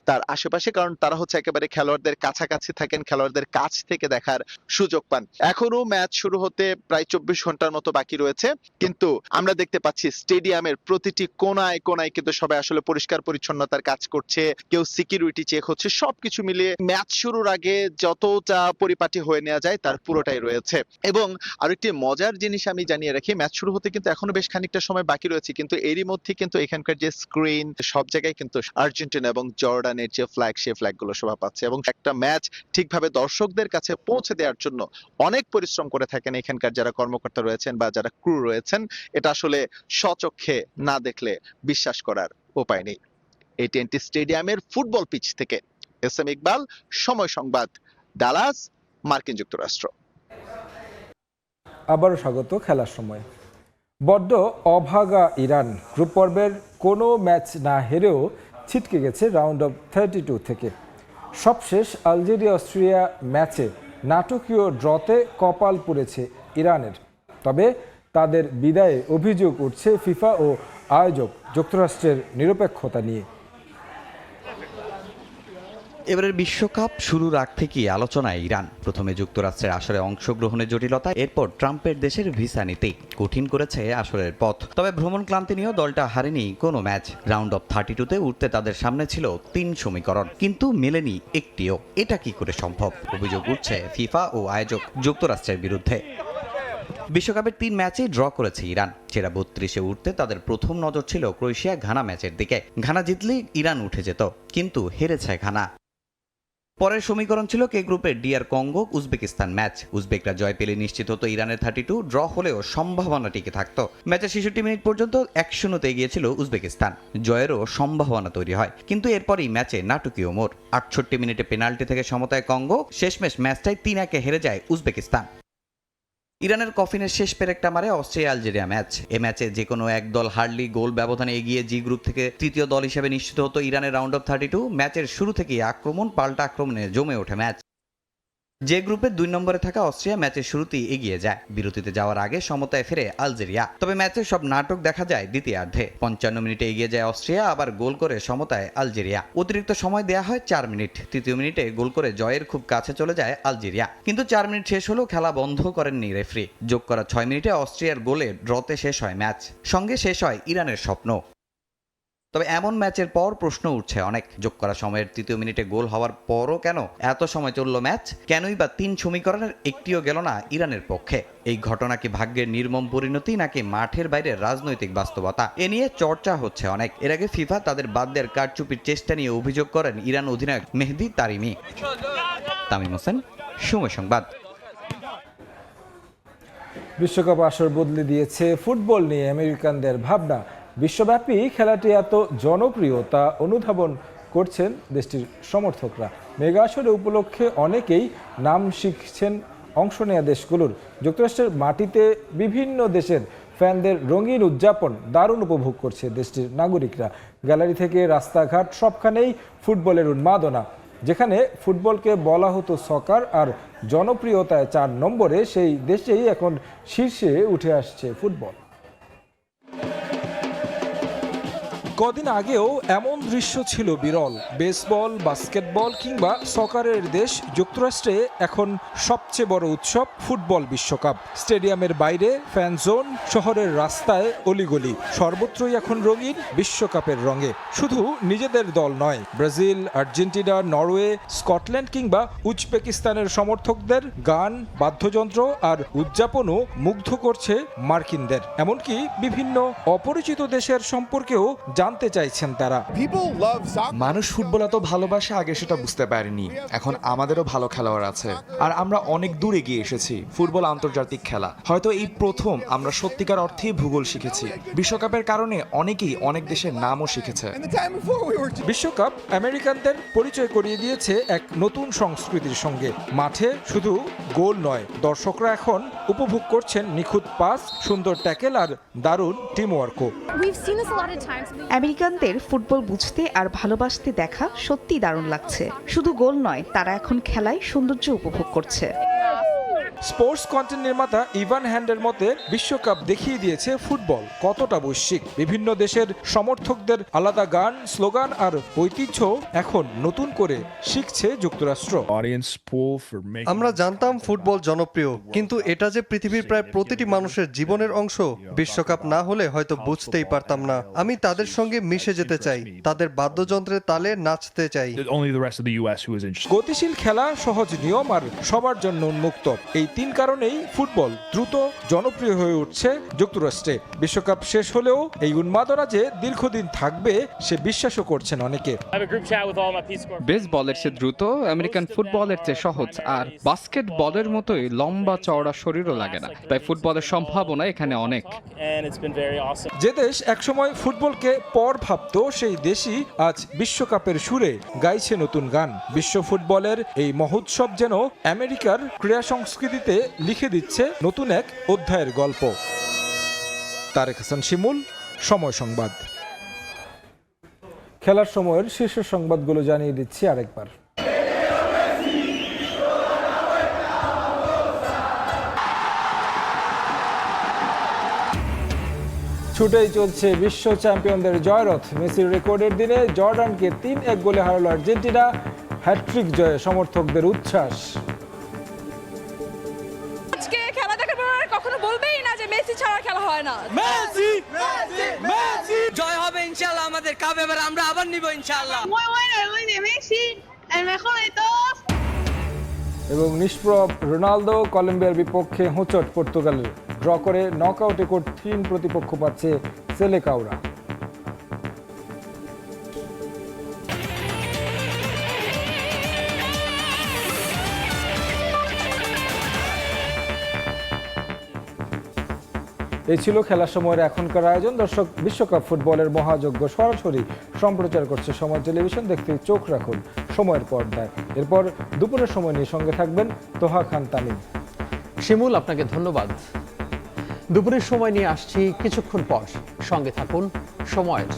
তার আশেপাশে, কারণ তারা একেবারে খেলোয়াড়দের কাছাকাছি থাকেন, খেলোয়াড়দের কাছ থেকে দেখার সুযোগ পান। এখনো ম্যাচ শুরু হতে প্রায় 24 ঘন্টার মতো বাকি রয়েছে, কিন্তু আমরা দেখতে পাচ্ছি স্টেডিয়ামের প্রতিটি কোনায় কোনায় কিন্তু সবাই আসলে পরিষ্কার পরিচ্ছন্নতার কাজ করছে, কেউ সিকিউরিটি চেক হচ্ছে, সবকিছু মিলিয়ে ম্যাচ শুরুর আগে যতটা পরিপাটি হয়ে নেওয়া যায় তার পুরোটাই রয়েছে। এবং আরেকটি মজার জিনিস আমি জানিয়ে রাখি, ম্যাচ শুরু হতে কিন্তু এখনো বেশ খানিকটা সময় বাকি রয়েছে, কিন্তু এরই মধ্যে কিন্তু এখানকার যে স্ক্রিন সব জায়গায় কিন্তু আর্জেন্টিনা এবং জর্ডানের যে ফ্ল্যাগ, সেই ফ্ল্যাগগুলো শোভা পাচ্ছে। এবং একটা ম্যাচ ঠিকভাবে দর্শকদের কাছে পৌঁছে দেওয়ার জন্য অনেক পরিশ্রম করে থাকেন এখানকার যারা কর্মকর্তা রয়েছেন বা যারা ক্রু রয়েছেন। এটা আসলে স্বচক্ষে না দেখলে বিশ্বাস করার উপায় নেই। AT&T স্টেডিয়ামের ফুটবল পিচ থেকে SM ইকবাল, সময় সংবাদ, ডালাস, মার্কিন যুক্তরাষ্ট্র। আবারও স্বাগত খেলার সময়। বড্ড অভাগা ইরান, গ্রুপ পর্বের কোনো ম্যাচ না হেরেও ছিটকে গেছে রাউন্ড অফ 32 থেকে। সবশেষ আলজেরিয়া অস্ট্রিয়া ম্যাচে নাটকীয় ড্রতে কপাল পুড়েছে ইরানের। তবে তাদের বিদায়ে অভিযোগ উঠছে ফিফা ও আয়োজক যুক্তরাষ্ট্রের নিরপেক্ষতা নিয়ে। এবারের বিশ্বকাপ শুরুর আগ থেকেই আলোচনায় ইরান। প্রথমে যুক্তরাষ্ট্রের আসরে অংশগ্রহণের জটিলতা, এরপর ট্রাম্পের দেশের ভিসা নীতি কঠিন করেছে আসরের পথ। তবে ভ্রমণ ক্লান্তি নিয়েও দলটা হারেনি কোনো ম্যাচ। রাউন্ড অফ 32-তে উঠতে তাদের সামনে ছিল 3 সমীকরণ, কিন্তু মেলেনি একটিও। এটা কি করে সম্ভব? অভিযোগ উঠছে ফিফা ও আয়োজক যুক্তরাষ্ট্রের বিরুদ্ধে। বিশ্বকাপের 3 ম্যাচেই ড্র করেছে ইরান। সেরা 32-এ উঠতে তাদের প্রথম নজর ছিল ক্রোয়েশিয়া ঘানা ম্যাচের দিকে। ঘানা জিতলে ইরান উঠে যেত, কিন্তু হেরেছে ঘানা। পরের সমীকরণ ছিল কে গ্রুপের DR কঙ্গো উজবেকিস্তান ম্যাচ। উজবেকরা জয় পেলে নিশ্চিত হতো ইরানের 32, ড্র হলেও সম্ভাবনা টিকে থাকতো। ম্যাচের 66 মিনিট পর্যন্ত 1-0 এগিয়েছিল উজবেকিস্তান, জয়েরও সম্ভাবনা তৈরি হয়। কিন্তু এরপরই ম্যাচে নাটকীয় মোড়। 68 মিনিটে পেনাল্টি থেকে সমতায় কঙ্গো, শেষমেশ ম্যাচটাই 3-1 হেরে যায় উজবেকিস্তান। ইরানের কফিনের শেষ পেরেকটা মারে অস্ট্রিয়া আলজেরিয়া ম্যাচ। এ ম্যাচে যে কোনো এক দল হারলি গোল ব্যবধানে এগিয়ে জি গ্রুপ থেকে তৃতীয় দল হিসেবে নিশ্চিত হতো ইরানের রাউন্ড অফ 32। ম্যাচের শুরু থেকেই আক্রমণ পাল্টা আক্রমণে জমে ওঠে ম্যাচ। যে গ্রুপের 2 নম্বরে থাকা অস্ট্রিয়া ম্যাচের শুরুতেই এগিয়ে যায়। বিরতিতে যাওয়ার আগে সমতায় ফেরে আলজেরিয়া। তবে ম্যাচের সব নাটক দেখা যায় দ্বিতীয়ার্ধে। 55 মিনিটে এগিয়ে যায় অস্ট্রিয়া, আবার গোল করে সমতায় আলজেরিয়া। অতিরিক্ত সময় দেয়া হয় 4 মিনিট। তৃতীয় মিনিটে গোল করে জয়ের খুব কাছে চলে যায় আলজেরিয়া। কিন্তু 4 মিনিট শেষ হলেও খেলা বন্ধ করেননি রেফারি। যোগ করা 6 মিনিটে অস্ট্রিয়ার গোলে ড্রতে শেষ হয় ম্যাচ। সঙ্গে শেষ হয় ইরানের স্বপ্ন। তবে এমন ম্যাচের পর প্রশ্ন উঠছে অনেক। যোগ করা সময়ের 3য় মিনিটে গোল হওয়ার পরও কেন এত সময় চলল ম্যাচ? কেনই বা 3 সমীকরণের একটিও গেল না ইরানের পক্ষে? এই ঘটনা কি ভাগ্যের নির্মম পরিণতি, নাকি মাঠের বাইরে রাজনৈতিক বাস্তবতা? এ নিয়ে চর্চা হচ্ছে অনেক। এর আগে ফিফা তাদের বাদ দেওয়ার কারচুপির চেষ্টা নিয়ে অভিযোগ করেন ইরান অধিনায়ক মেহেদী তারিমি। তামিম হোসেন, সময় সংবাদ। বিশ্বকাপ আসর বদলে দিয়েছে ফুটবল নিয়ে আমেরিকানদের ভাবনা। বিশ্বব্যাপী খেলাটি এত জনপ্রিয় তা অনুধাবন করছেন দেশটির সমর্থকরা। মেগা আসরে উপলক্ষে অনেকেই নাম শিখছেন অংশ নেওয়া দেশগুলোর। যুক্তরাষ্ট্রের মাটিতে বিভিন্ন দেশের ফ্যানদের রঙিন উদযাপন দারুণ উপভোগ করছে দেশটির নাগরিকরা। গ্যালারি থেকে রাস্তাঘাট সবখানেই ফুটবলের উন্মাদনা। যেখানে ফুটবলকে বলা হতো সকার, আর জনপ্রিয়তায় 4 নম্বরে, সেই দেশেই এখন শীর্ষে উঠে আসছে ফুটবল। কদিন আগেও এমন দৃশ্য ছিল বিরল। বেসবল, বাস্কেটবল কিংবা সকারের দেশ যুক্তরাষ্ট্রে এখন সবচেয়ে বড় উৎসব ফুটবল বিশ্বকাপ। স্টেডিয়ামের বাইরে ফ্যান জোন, শহরের রাস্তায় অলিগলি, সর্বত্রই এখন রঙিন বিশ্বকাপের রঙে। শুধু নিজেদের দল নয়, ব্রাজিল, আর্জেন্টিনা, নরওয়ে, স্কটল্যান্ড কিংবা উজবেকিস্তানের সমর্থকদের গান, বাদ্যযন্ত্র আর উদযাপনও মুগ্ধ করছে মার্কিনদের। এমনকি বিভিন্ন অপরিচিত দেশের সম্পর্কেও জানতে চাইছেন তারা। মানুষ ফুটবল এত ভালোবাসে, আগে সেটা বুঝতে পারিনি। এখন আমাদেরও ভালো খেলোয়াড় আছে, আর আমরা অনেক দূর এগিয়ে এসেছি। ফুটবল আন্তর্জাতিক খেলা, হয়তো এই প্রথম আমরা সত্যিকার অর্থেই ভূগোল শিখেছি। বিশ্বকাপের কারণে অনেকেই অনেক দেশের নামও শিখেছে। বিশ্বকাপ আমেরিকানদের পরিচয় করিয়ে দিয়েছে এক নতুন সংস্কৃতির সঙ্গে। মাঠে শুধু গোল নয়, দর্শকরা এখন উপভোগ করছেন নিখুঁত পাস, সুন্দর ট্যাকেল আর দারুণ টিমওয়ার্কও। আমেরিকানদের ফুটবল বুঝতে আর ভালোবাসতে দেখা সত্যি দারুণ লাগছে। শুধু গোল নয়, তারা এখন খেলায় সৌন্দর্য উপভোগ করছে। স্পোর্টস কন্টেন্ট নির্মাতা ইভান হ্যান্ডের মতে বিশ্বকাপ দেখিয়ে দিয়েছে ফুটবল কতটা বৈশ্বিক। বিভিন্ন দেশের সমর্থকদের আলাদা গান, স্লোগান আর ঐতিহ্য এখন নতুন করে শিখছে যুক্তরাষ্ট্র। আমরা জানতাম ফুটবল জনপ্রিয়, কিন্তু এটা যে পৃথিবীর প্রায় প্রতিটি মানুষের জীবনের অংশ, বিশ্বকাপ না হলে হয়তো বুঝতেই পারতাম না। আমি তাদের সঙ্গে মিশে যেতে চাই, তাদের বাদ্যযন্ত্রের তালে নাচতে চাই। গতিশীল খেলা, সহজ নিয়ম আর সবার জন্য উন্মুক্ত, এই 3 কারণেই ফুটবল দ্রুত জনপ্রিয় হয়ে উঠছে যুক্তরাষ্ট্রে। বিশ্বকাপ শেষ হলেও এই উন্মাদনা যে দীর্ঘদিন থাকবে সে বিশ্বাসও করছেন অনেকে। বেসবলের চেয়ে দ্রুত, আমেরিকান ফুটবলের চেয়ে সহজ, আর বাস্কেটবলের মতোই লম্বা চওড়া শরীরও লাগে না, তাই ফুটবলের সম্ভাবনা এখানে অনেক। যে দেশ একসময় ফুটবলকে পর ভাবত, সেই দেশই আজ বিশ্বকাপের সুরে গাইছে নতুন গান। বিশ্ব ফুটবলের এই মহোৎসব যেন আমেরিকার ক্রীড়া সংস্কৃতিতে লিখে দিচ্ছে নতুন এক অধ্যায়ের গল্প। তারেক হাসান শিমুল, সময় সংবাদ। খেলার সময়ের শীর্ষ সংবাদগুলো জানিয়ে দিচ্ছি আরেকবার। ছুটেই চলছে বিশ্ব চ্যাম্পিয়নদের জয়রথ। মেসির রেকর্ডের দিনে জর্ডানকে 3-1 গোলে হারালো আর্জেন্টিনা। হ্যাটট্রিক জয়ে সমর্থকদের উচ্ছ্বাস। আজকে খেলা দেখার পর আর কখনো বলবেই না যে মেসি ছাড়া খেলা হয় না। মেসি মেসি মেসি জয় হবে ইনশাআল্লাহ, আমাদের কাপ এবার আমরা আবার নিব ইনশাআল্লাহ। এবং নিষ্প্রভ রোনালদো, কলম্বিয়ার বিপক্ষে হোঁচট পর্তুগালের। ড্র করে নকআউটে কঠিন প্রতিপক্ষ পাচ্ছে সেলেকাওরা। এই ছিল খেলার সময়ের এখনকার আয়োজন। দর্শক, বিশ্বকাপ ফুটবলের মহাযজ্ঞ সরাসরি সম্প্রচার করছে সময় টেলিভিশন। দেখতে চোখ রাখুন সময়ের পর্দায়। এরপর দুপুরের সময় নিয়ে সঙ্গে থাকবেন তোহা খান তামিম। শিমুল, আপনাকে ধন্যবাদ। দুপুরের সময় নিয়ে আসছি কিছুক্ষণ পর, সঙ্গে থাকুন সময়ের।